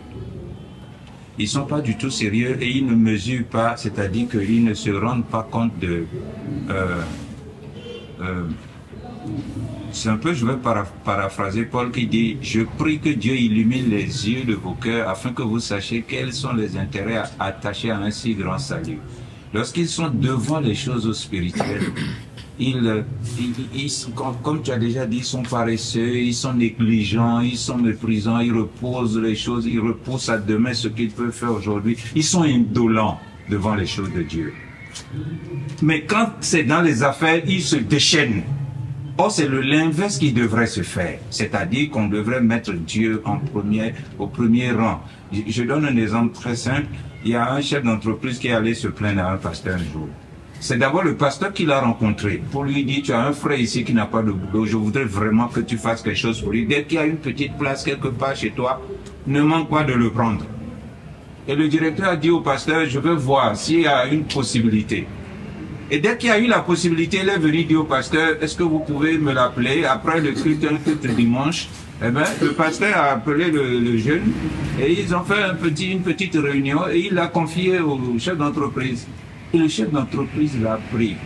Ils ne sont pas du tout sérieux et ils ne mesurent pas, c'est-à-dire qu'ils ne se rendent pas compte de... c'est un peu, je vais paraphraser Paul qui dit « Je prie que Dieu illumine les yeux de vos cœurs afin que vous sachiez quels sont les intérêts attachés à un si grand salut. » Lorsqu'ils sont devant les choses spirituelles, ils, comme tu as déjà dit, ils sont paresseux, ils sont négligents, ils sont méprisants, ils reposent les choses, ils repoussent à demain ce qu'ils peuvent faire aujourd'hui. Ils sont indolents devant les choses de Dieu. Mais quand c'est dans les affaires, ils se déchaînent. Or, c'est l'inverse qui devrait se faire. C'est-à-dire qu'on devrait mettre Dieu au premier rang. Je donne un exemple très simple. Il y a un chef d'entreprise qui est allé se plaindre à un pasteur un jour. C'est d'abord le pasteur qui l'a rencontré pour lui dire, tu as un frère ici qui n'a pas de boulot, je voudrais vraiment que tu fasses quelque chose pour lui. Dès qu'il y a une petite place quelque part chez toi, ne manque pas de le prendre. Et le directeur a dit au pasteur, je veux voir s'il y a une possibilité. Et dès qu'il y a eu la possibilité, il est venu dire au pasteur, est-ce que vous pouvez me l'appeler après le culte dimanche? Eh bien, le pasteur a appelé le jeune et ils ont fait une petite réunion et il l'a confié au chef d'entreprise. Et le chef d'entreprise l'a pris.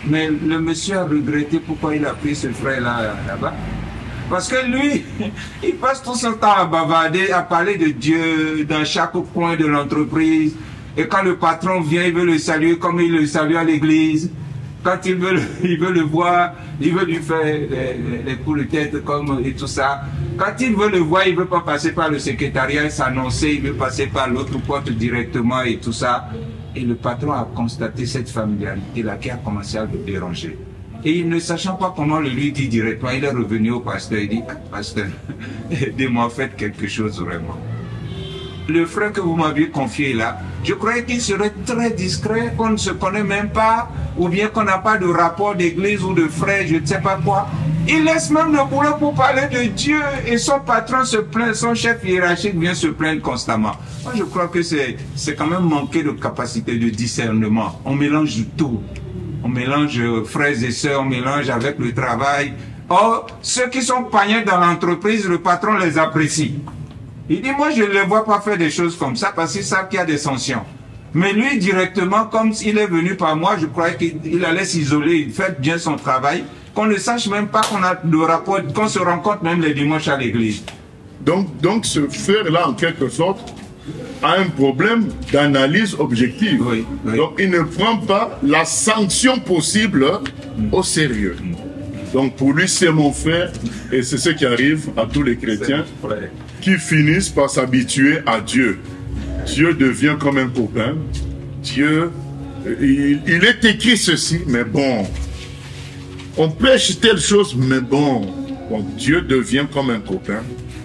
Mais le monsieur a regretté pourquoi il a pris ce frère-là là-bas. Parce que lui, il passe tout son temps à bavarder, à parler de Dieu dans chaque coin de l'entreprise. Et quand le patron vient, il veut le saluer comme il le salue à l'église. Quand il veut le voir, il veut lui faire les coups de tête comme et tout ça. Quand il veut le voir, il ne veut pas passer par le secrétariat et s'annoncer, il veut passer par l'autre porte directement et tout ça. Et le patron a constaté cette familiarité-là qui a commencé à le déranger. Et il ne sachant pas comment le lui dire directement, il est revenu au pasteur, il dit, ah, pasteur, aidez-moi, faites quelque chose vraiment. Le frère que vous m'aviez confié là, je croyais qu'il serait très discret, qu'on ne se connaît même pas, ou bien qu'on n'a pas de rapport d'église ou de frère, je ne sais pas quoi. Il laisse même le boulot pour parler de Dieu et son patron se plaint, son chef hiérarchique vient se plaindre constamment. Moi, je crois que c'est quand même manquer de capacité de discernement. On mélange tout. On mélange frères et sœurs, on mélange avec le travail. Or, ceux qui sont païens dans l'entreprise, le patron les apprécie. Il dit, moi, je ne les vois pas faire des choses comme ça parce qu'ils savent qu'il y a des sanctions. Mais lui, directement, comme il est venu par moi, je croyais qu'il allait s'isoler, il fait bien son travail, qu'on ne sache même pas qu'on a de rapport, qu'on se rencontre même les dimanches à l'église. Donc ce frère-là, en quelque sorte, a un problème d'analyse objective. Oui, oui. Donc il ne prend pas la sanction possible au sérieux. Donc pour lui, c'est mon frère, et c'est ce qui arrive à tous les chrétiens qui finissent par s'habituer à Dieu. Dieu devient comme un copain. Dieu, il est écrit ceci, mais bon. On prêche telle chose, mais bon. Dieu devient comme un copain.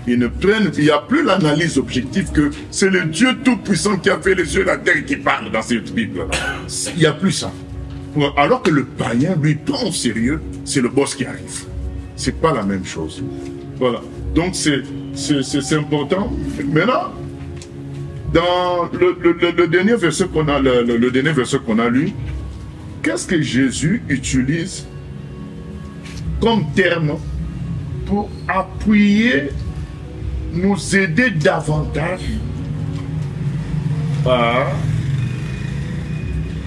Il n'y a plus l'analyse objective que c'est le Dieu Tout-Puissant qui a fait les yeux et la terre qui parle dans cette Bible. Il n'y a plus ça. Alors que le païen, lui, prend au sérieux, c'est le boss qui arrive. C'est pas la même chose. Voilà. Donc c'est important. Maintenant, dans le dernier verset qu'on a, le dernier verset qu'on a lu, qu'est-ce que Jésus utilise comme terme pour appuyer, nous aider davantage à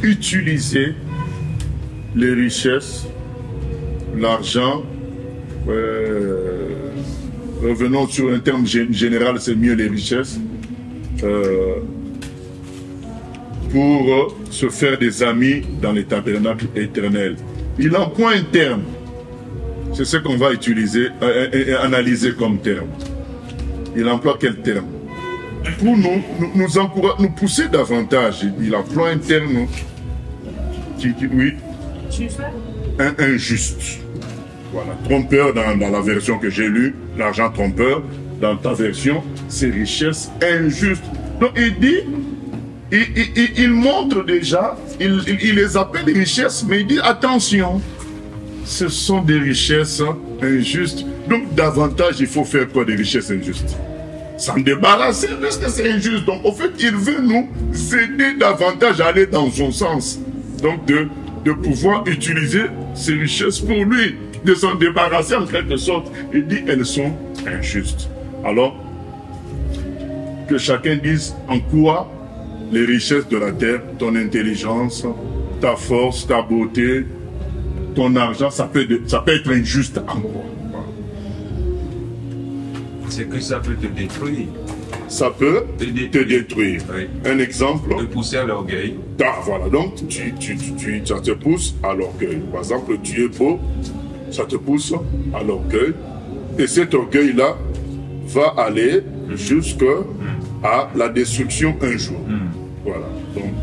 utiliser les richesses, l'argent, revenons sur un terme général, c'est mieux les richesses, pour se faire des amis dans les tabernacles éternels. Il emploie un terme, c'est ce qu'on va utiliser et analyser comme terme. Il emploie quel terme? Pour nous pousser davantage, il emploie un terme oui, injuste. Voilà, trompeur dans la version que j'ai lue, l'argent trompeur, dans ta version, c'est richesse injuste. Donc il dit, il montre déjà, il les appelle des richesses, mais il dit attention, ce sont des richesses injustes. Donc davantage, il faut faire quoi des richesses injustes? S'en débarrasser parce que c'est injuste. Donc au fait, il veut nous aider davantage à aller dans son sens. Donc de pouvoir utiliser ces richesses pour lui, de s'en débarrasser en quelque sorte. Il dit elles sont injustes. Alors, que chacun dise en quoi les richesses de la terre, ton intelligence, ta force, ta beauté, ton argent, ça peut être injuste en quoi. C'est que ça peut te détruire. Ça peut te détruire. Oui. Un exemple. Te pousser à l'orgueil. Voilà, donc ça te pousse à l'orgueil. Par exemple, tu es beau, ça te pousse à l'orgueil. Et cet orgueil-là va aller jusqu'à la destruction un jour. Voilà. Donc,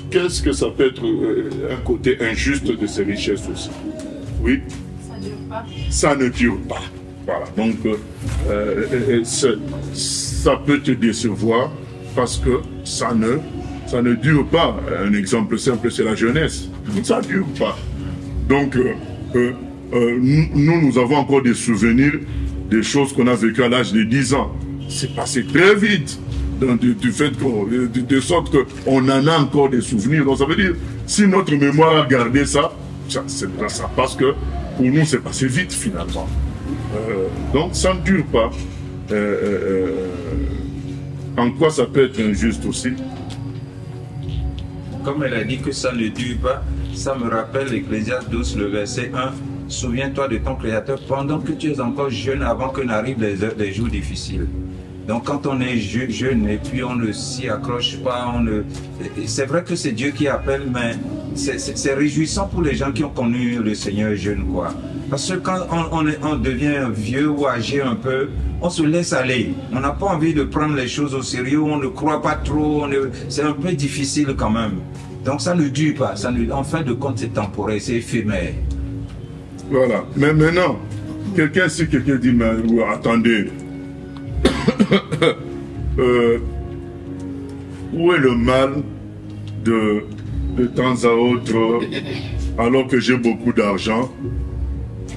qu'est-ce que ça peut être un côté injuste de ces richesses aussi? Oui. Ça dure pas. Ça ne dure pas. Voilà. Donc, ça peut te décevoir parce que ça ne dure pas. Un exemple simple, c'est la jeunesse. Ça ne dure pas. Donc, nous avons encore des souvenirs des choses qu'on a vécues à l'âge de 10 ans. C'est passé très vite. Donc, du fait de sorte qu'on en a encore des souvenirs. Donc, ça veut dire, si notre mémoire a gardé ça, ça parce que pour nous, c'est passé vite finalement. Donc, ça ne dure pas. En quoi ça peut être injuste aussi? Comme elle a dit que ça ne dure pas, ça me rappelle Ecclésiaste 12, le verset 1. Souviens-toi de ton Créateur pendant que tu es encore jeune, avant que n'arrivent les jours difficiles. Donc quand on est jeune et puis on ne s'y accroche pas, c'est vrai que c'est Dieu qui appelle, mais c'est réjouissant pour les gens qui ont connu le Seigneur jeune, quoi. Parce que quand on devient vieux ou âgé un peu, on se laisse aller. On n'a pas envie de prendre les choses au sérieux, on ne croit pas trop, c'est un peu difficile quand même. Donc ça ne dure pas, en fin de compte c'est temporaire, c'est éphémère. Voilà. Mais maintenant, si quelqu'un dit, mais attendez, où est le mal de temps à autre, alors que j'ai beaucoup d'argent,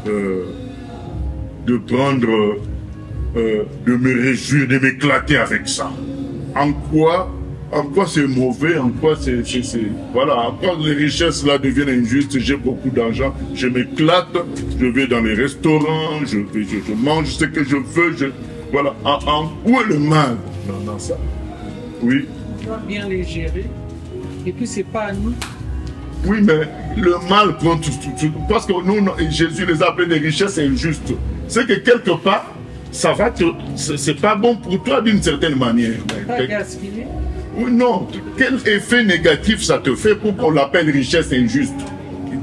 de prendre, de me réjouir, de m'éclater avec ça? En quoi c'est mauvais, en quoi c'est voilà, en quoi les richesses là deviennent injustes? J'ai beaucoup d'argent, je m'éclate, je vais dans les restaurants, je mange ce que je veux, voilà. Où est le mal dans ça? Oui. On doit bien les gérer. Et puis c'est pas à nous. Oui, mais le mal prend tout. Parce que nous, Jésus les a appelés des richesses injustes. C'est que quelque part, ça va c'est pas bon pour toi d'une certaine manière. Pas gaspiller. Oui, non. Quel effet négatif ça te fait pour qu'on l'appelle richesse injuste?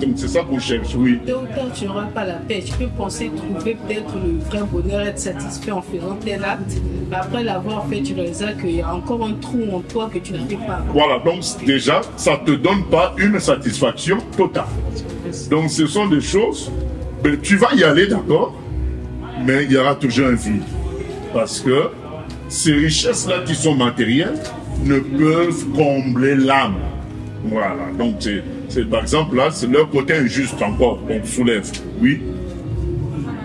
Donc c'est ça qu'on cherche, oui. Tôt ou tard, tu n'auras pas la paix. Tu peux penser trouver peut-être le vrai bonheur, être satisfait en faisant tel acte. Mais après l'avoir fait, tu réalises qu'il y a encore un trou en toi que tu n'arrives pas à voir. Voilà, donc déjà, ça ne te donne pas une satisfaction totale. Donc ce sont des choses, ben, tu vas y aller, d'accord, mais il y aura toujours un vide. Parce que ces richesses-là qui sont matérielles ne peuvent combler l'âme. Voilà, donc c'est par exemple là, c'est leur côté injuste encore qu'on soulève. Oui. Comme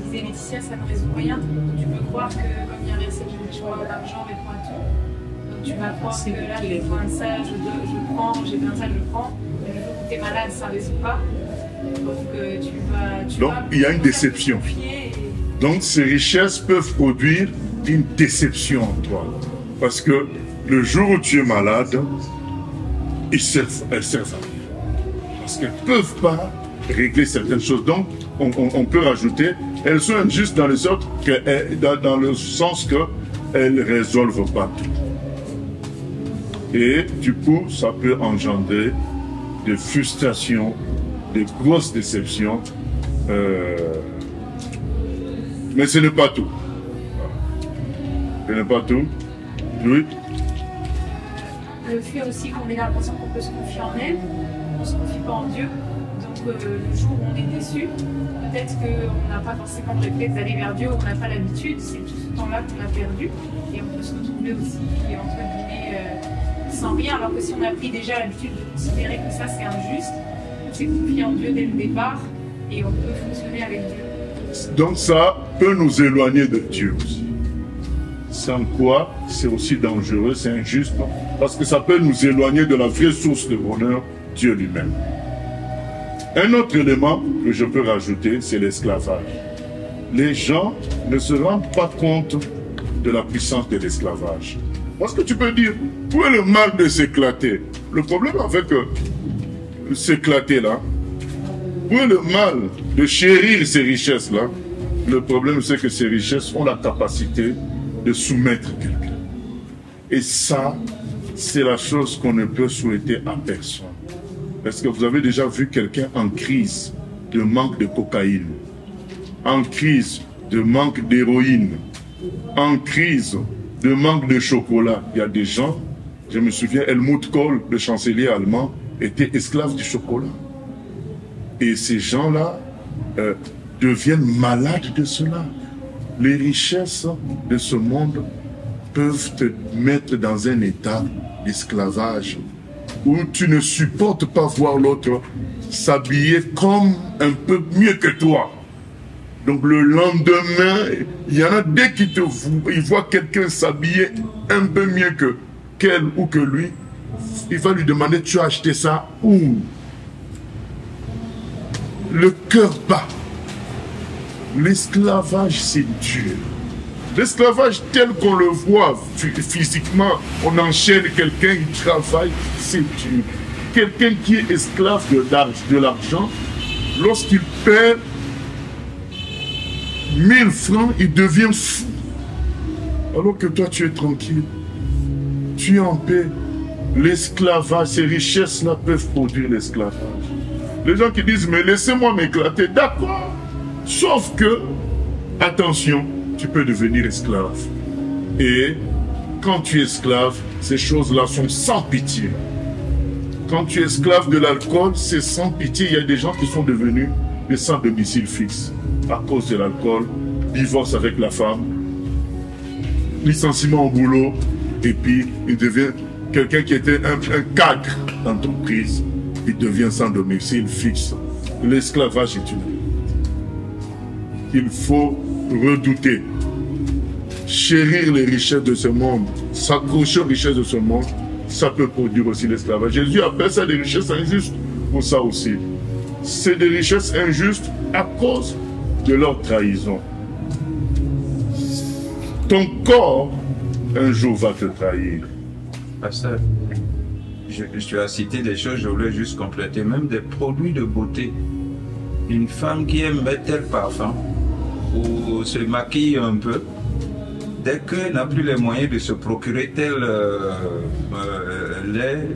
disait Laetitia, ça ne résout rien. Tu peux croire que comme il y a un verset qui dit je crois à l'argent, mais pas à tout. Donc tu vas croire que là j'ai besoin de ça, je prends, j'ai besoin de ça, je prends. Mais le jour où tu es malade, ça ne résout pas. Donc donc il y a une déception. Donc ces richesses peuvent produire une déception en toi. Parce que le jour où tu es malade, elles servent à rien. Parce qu'elles ne peuvent pas régler certaines choses. Donc, on peut rajouter, elles sont injustes dans le sens qu'elles ne résolvent pas tout. Et du coup, ça peut engendrer des frustrations, des grosses déceptions. Mais ce n'est pas tout. Ce n'est pas tout. Oui. Le fait aussi qu'on ait l'impression qu'on peut se confier en elle, on ne se confie pas en Dieu. Donc le jour où on est déçu, peut-être qu'on n'a pas forcément le réflexe d'aller vers Dieu, on n'a pas l'habitude, c'est tout ce temps-là qu'on a perdu. Et on peut se retrouver aussi, entre guillemets, sans rien, alors que si on a pris déjà l'habitude de considérer que ça c'est injuste, on s'est confié en Dieu dès le départ et on peut fonctionner avec Dieu. Donc ça peut nous éloigner de Dieu aussi. Sans quoi, c'est aussi dangereux, c'est injuste, parce que ça peut nous éloigner de la vraie source de bonheur, Dieu lui-même. Un autre élément que je peux rajouter, c'est l'esclavage. Les gens ne se rendent pas compte de la puissance de l'esclavage. Parce que tu peux dire, où est le mal de s'éclater? Le problème avec s'éclater là, où est le mal de chérir ces richesses-là? Le problème, c'est que ces richesses ont la capacité de soumettre quelqu'un. Et ça, c'est la chose qu'on ne peut souhaiter à personne. Est-ce que vous avez déjà vu quelqu'un en crise de manque de cocaïne, en crise de manque d'héroïne, en crise de manque de chocolat? Il y a des gens, je me souviens, Helmut Kohl, le chancelier allemand, était esclave du chocolat. Et ces gens-là deviennent malades de cela. Les richesses de ce monde peuvent te mettre dans un état d'esclavage où tu ne supportes pas voir l'autre s'habiller comme un peu mieux que toi. Donc le lendemain, il y en a dès qu'ils voient quelqu'un s'habiller un peu mieux que qu'elle ou que lui, il va lui demander, tu as acheté ça où? Le cœur bat. L'esclavage, c'est dur. L'esclavage tel qu'on le voit physiquement, on enchaîne quelqu'un, il travaille, c'est dur. Quelqu'un qui est esclave de l'argent, lorsqu'il perd 1000 francs, il devient fou. Alors que toi, tu es tranquille. Tu es en paix. L'esclavage, ces richesses-là peuvent produire l'esclavage. Les gens qui disent, mais laissez-moi m'éclater, d'accord. Sauf que, attention, tu peux devenir esclave. Et quand tu es esclave, ces choses-là sont sans pitié. Quand tu es esclave de l'alcool, c'est sans pitié. Il y a des gens qui sont devenus des sans domicile fixe à cause de l'alcool, divorce avec la femme, licenciement au boulot, et puis il devient quelqu'un qui était un cadre d'entreprise, il devient sans domicile fixe. L'esclavage est une. Il faut redouter, chérir les richesses de ce monde, s'accrocher aux richesses de ce monde, ça peut produire aussi l'esclavage. Jésus appelle ça des richesses injustes pour ça aussi. C'est des richesses injustes à cause de leur trahison. Ton corps, un jour, va te trahir. Pasteur, tu as cité des choses, je voulais juste compléter, même des produits de beauté. Une femme qui aime mettre tel parfum ou se maquille un peu, dès qu'elle n'a plus les moyens de se procurer tel lait,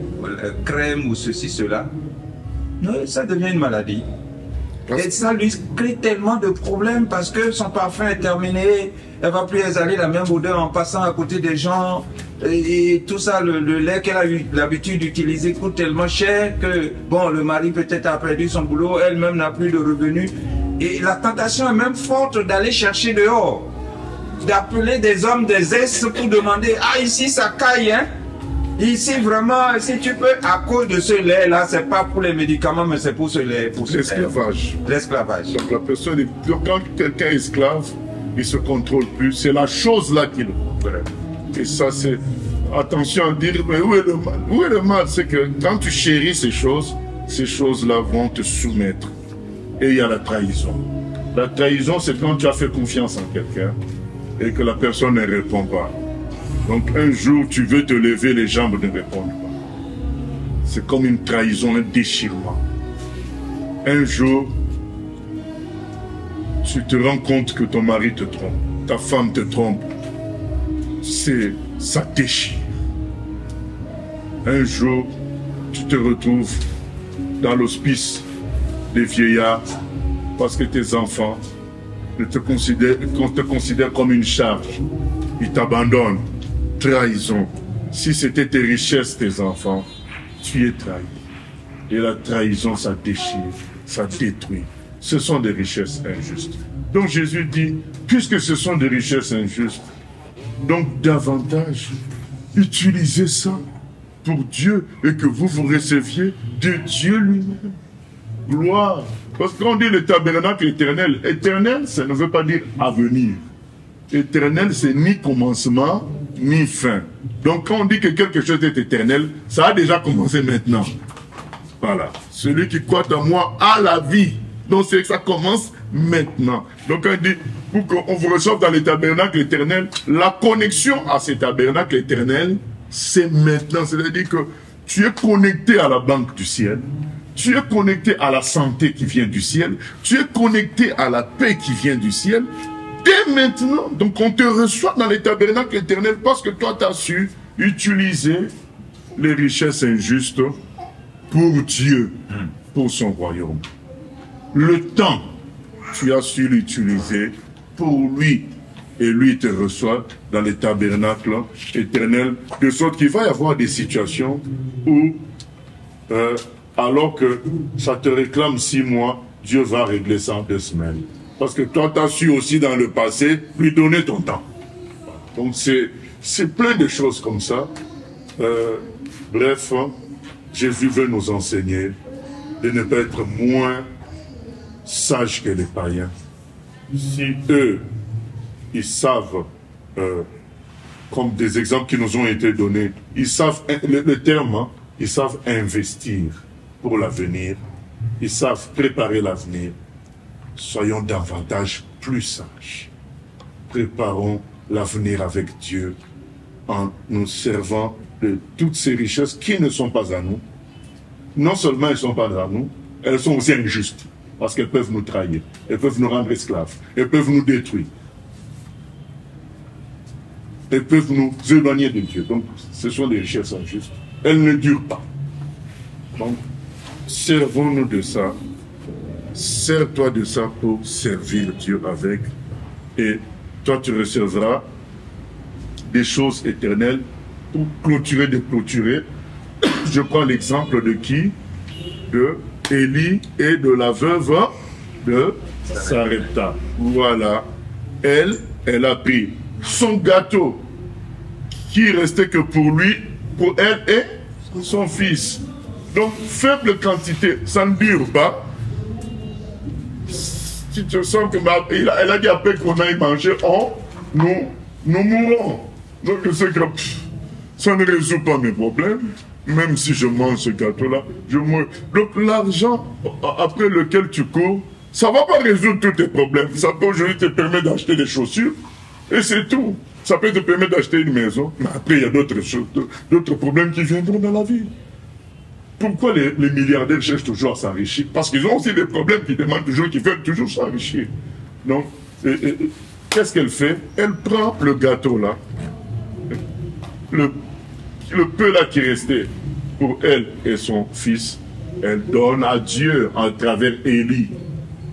crème ou ceci, cela, ça devient une maladie. Et ça lui crée tellement de problèmes parce que son parfum est terminé, elle va plus exhaler la même odeur en passant à côté des gens. Et tout ça, le lait qu'elle a eu l'habitude d'utiliser coûte tellement cher que, bon, le mari peut-être a perdu son boulot, elle-même n'a plus de revenus. Et la tentation est même forte d'aller chercher dehors, d'appeler des hommes des Est pour demander, ah ici ça caille, hein. Ici vraiment, si tu peux, à cause de ce lait-là, c'est pas pour les médicaments, mais c'est pour ce lait. L'esclavage. L'esclavage. Donc la personne, quand quelqu'un est esclave, il se contrôle plus. C'est la chose là qu'il veut. Et ça, c'est... Attention à dire, mais où est le mal? Où est le mal? C'est que quand tu chéris ces choses-là vont te soumettre. Et il y a la trahison. La trahison, c'est quand tu as fait confiance en quelqu'un et que la personne ne répond pas. Donc un jour, tu veux te lever, les jambes ne répondent pas. C'est comme une trahison, un déchirement. Un jour, tu te rends compte que ton mari te trompe, ta femme te trompe. Ça déchire. Un jour, tu te retrouves dans l'hospice des vieillards parce que tes enfants te considèrent comme une charge. Ils t'abandonnent. Trahison. Si c'était tes richesses, tes enfants, tu es trahi. Et la trahison, ça déchire, ça détruit. Ce sont des richesses injustes. Donc Jésus dit, puisque ce sont des richesses injustes, donc davantage, utilisez ça pour Dieu et que vous vous receviez de Dieu lui-même. Gloire. Parce qu'on dit le tabernacle éternel. Éternel, ça ne veut pas dire à venir. Éternel, c'est ni commencement, ni fin. Donc quand on dit que quelque chose est éternel, ça a déjà commencé maintenant. Voilà. Celui qui croit en moi a la vie. Donc c'est que ça commence maintenant. Donc on dit, pour qu'on vous reçoive dans le tabernacle éternel, la connexion à ce tabernacle éternel, c'est maintenant. C'est-à-dire que tu es connecté à la banque du ciel. Tu es connecté à la santé qui vient du ciel. Tu es connecté à la paix qui vient du ciel. Dès maintenant, donc on te reçoit dans les tabernacles éternels parce que toi tu as su utiliser les richesses injustes pour Dieu, pour son royaume. Le temps, tu as su l'utiliser pour lui. Et lui te reçoit dans les tabernacles éternels. De sorte qu'il va y avoir des situations où, alors que ça te réclame 6 mois, Dieu va régler ça en 2 semaines. Parce que toi, tu as su aussi dans le passé lui donner ton temps. Donc c'est plein de choses comme ça. Bref, Jésus veut nous enseigner de ne pas être moins sages que les païens. Si eux, ils savent, comme des exemples qui nous ont été donnés, ils savent, le terme, hein, ils savent investir pour l'avenir, ils savent préparer l'avenir. Soyons davantage plus sages. Préparons l'avenir avec Dieu en nous servant de toutes ces richesses qui ne sont pas à nous. Non seulement elles ne sont pas à nous, elles sont aussi injustes. Parce qu'elles peuvent nous trahir, elles peuvent nous rendre esclaves, elles peuvent nous détruire. Elles peuvent nous éloigner de Dieu. Donc, ce sont des richesses injustes. Elles ne durent pas. Donc, servons-nous de ça. Sers-toi de ça pour servir Dieu avec. Et toi, tu recevras des choses éternelles pour clôturer, déclôturer. Je prends l'exemple de qui? De Élie et de la veuve de Sarepta. Voilà. Elle a pris son gâteau qui restait que pour lui, pour elle et son fils. Donc, faible quantité, ça ne dure pas. Si tu sens que elle a dit après qu'on aille manger, nous mourrons. Donc, c'est que ça ne résout pas mes problèmes. Même si je mange ce gâteau-là, je meurs. Donc, l'argent après lequel tu cours, ça ne va pas résoudre tous tes problèmes. Ça peut aujourd'hui te permettre d'acheter des chaussures, et c'est tout. Ça peut te permettre d'acheter une maison, mais après, il y a d'autres choses, d'autres problèmes qui viendront dans la vie. Pourquoi les milliardaires cherchent toujours à s'enrichir? Parce qu'ils ont aussi des problèmes qui demandent toujours, qui veulent toujours s'enrichir. Donc, qu'est-ce qu'elle fait? Elle prend le gâteau là, le peu là qui restait pour elle et son fils, elle donne à Dieu à travers Élie.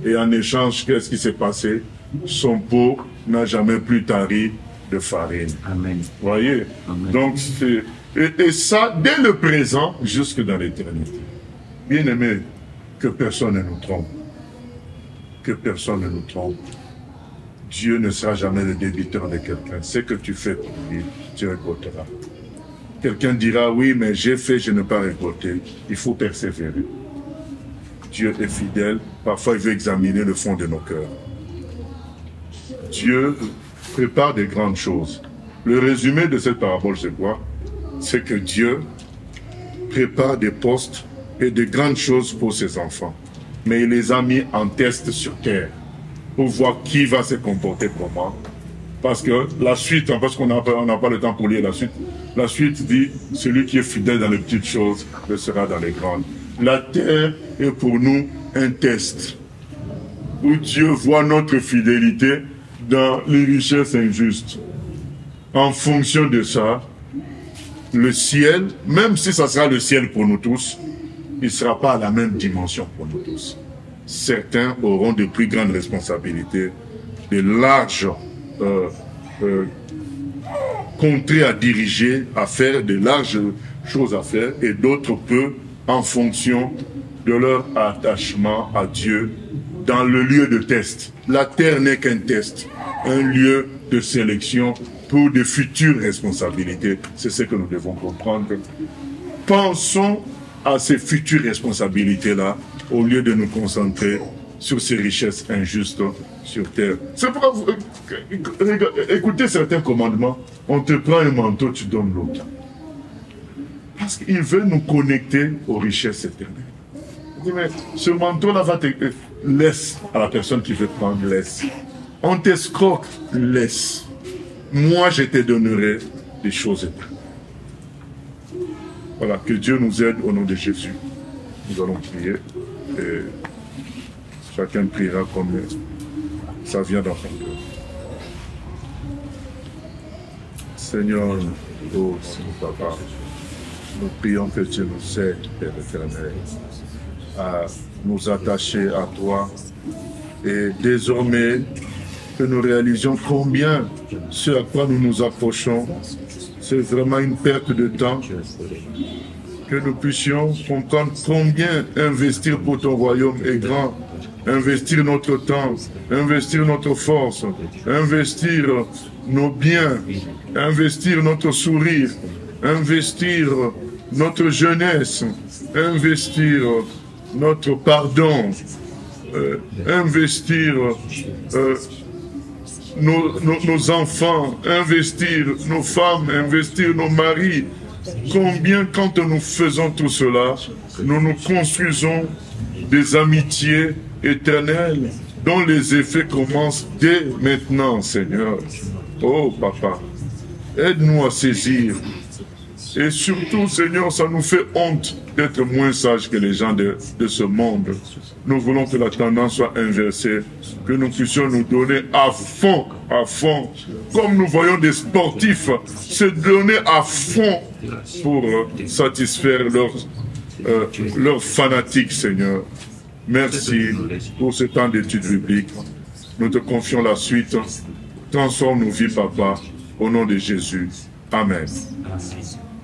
Et en échange, qu'est-ce qui s'est passé? Son pot n'a jamais plus tari de farine. Amen. Voyez? Amen. Donc, et ça, dès le présent, jusque dans l'éternité. Bien aimé, que personne ne nous trompe. Que personne ne nous trompe. Dieu ne sera jamais le débiteur de quelqu'un. Ce que tu fais pour lui, tu récolteras. Quelqu'un dira, oui, mais j'ai fait, je n'ai pas récolté. Il faut persévérer. Dieu est fidèle. Parfois, il veut examiner le fond de nos cœurs. Dieu prépare des grandes choses. Le résumé de cette parabole, c'est quoi? C'est que Dieu prépare des postes et de grandes choses pour ses enfants. Mais il les a mis en test sur terre pour voir qui va se comporter comment. Parce que la suite, parce qu'on n'a pas le temps pour lire la suite dit, celui qui est fidèle dans les petites choses le sera dans les grandes. La terre est pour nous un test où Dieu voit notre fidélité dans les richesses injustes. En fonction de ça, le ciel, même si ça sera le ciel pour nous tous, il ne sera pas à la même dimension pour nous tous. Certains auront de plus grandes responsabilités, de larges contrées à diriger, à faire, de larges choses à faire, et d'autres peu en fonction de leur attachement à Dieu dans le lieu de test. La terre n'est qu'un test, un lieu de sélection pour de futures responsabilités. C'est ce que nous devons comprendre. Pensons à ces futures responsabilités-là au lieu de nous concentrer sur ces richesses injustes sur terre. C'est pourquoi vous écoutez certains commandements. On te prend un manteau, tu donnes l'autre. Parce qu'il veut nous connecter aux richesses éternelles. Il dit, mais ce manteau-là va te... Laisse à la personne qui veut prendre, laisse. On t'escroque, laisse. Moi, je te donnerai des choses éternelles. Voilà, que Dieu nous aide au nom de Jésus. Nous allons prier. Et chacun priera comme ça vient dans son cœur. Seigneur, oh Papa, nous prions que tu nous aides, Père éternel, à nous attacher à toi. Et désormais, que nous réalisions combien ce à quoi nous nous approchons, c'est vraiment une perte de temps. Que nous puissions comprendre combien investir pour ton royaume est grand investir notre temps, investir notre force, investir nos biens, investir notre sourire, investir notre jeunesse, investir notre pardon, investir nos enfants, investir nos femmes, investir nos maris. Combien, quand nous faisons tout cela, nous nous construisons des amitiés éternelles dont les effets commencent dès maintenant, Seigneur. Oh, Papa, aide-nous à saisir. Et surtout, Seigneur, ça nous fait honte d'être moins sages que les gens de ce monde. Nous voulons que la tendance soit inversée, que nous puissions nous donner à fond, comme nous voyons des sportifs se donner à fond pour satisfaire leurs fanatiques, Seigneur. Merci pour ce temps d'études bibliques. Nous te confions la suite. Transforme nos vies, Papa, au nom de Jésus. Amen.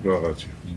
Gloire à Dieu.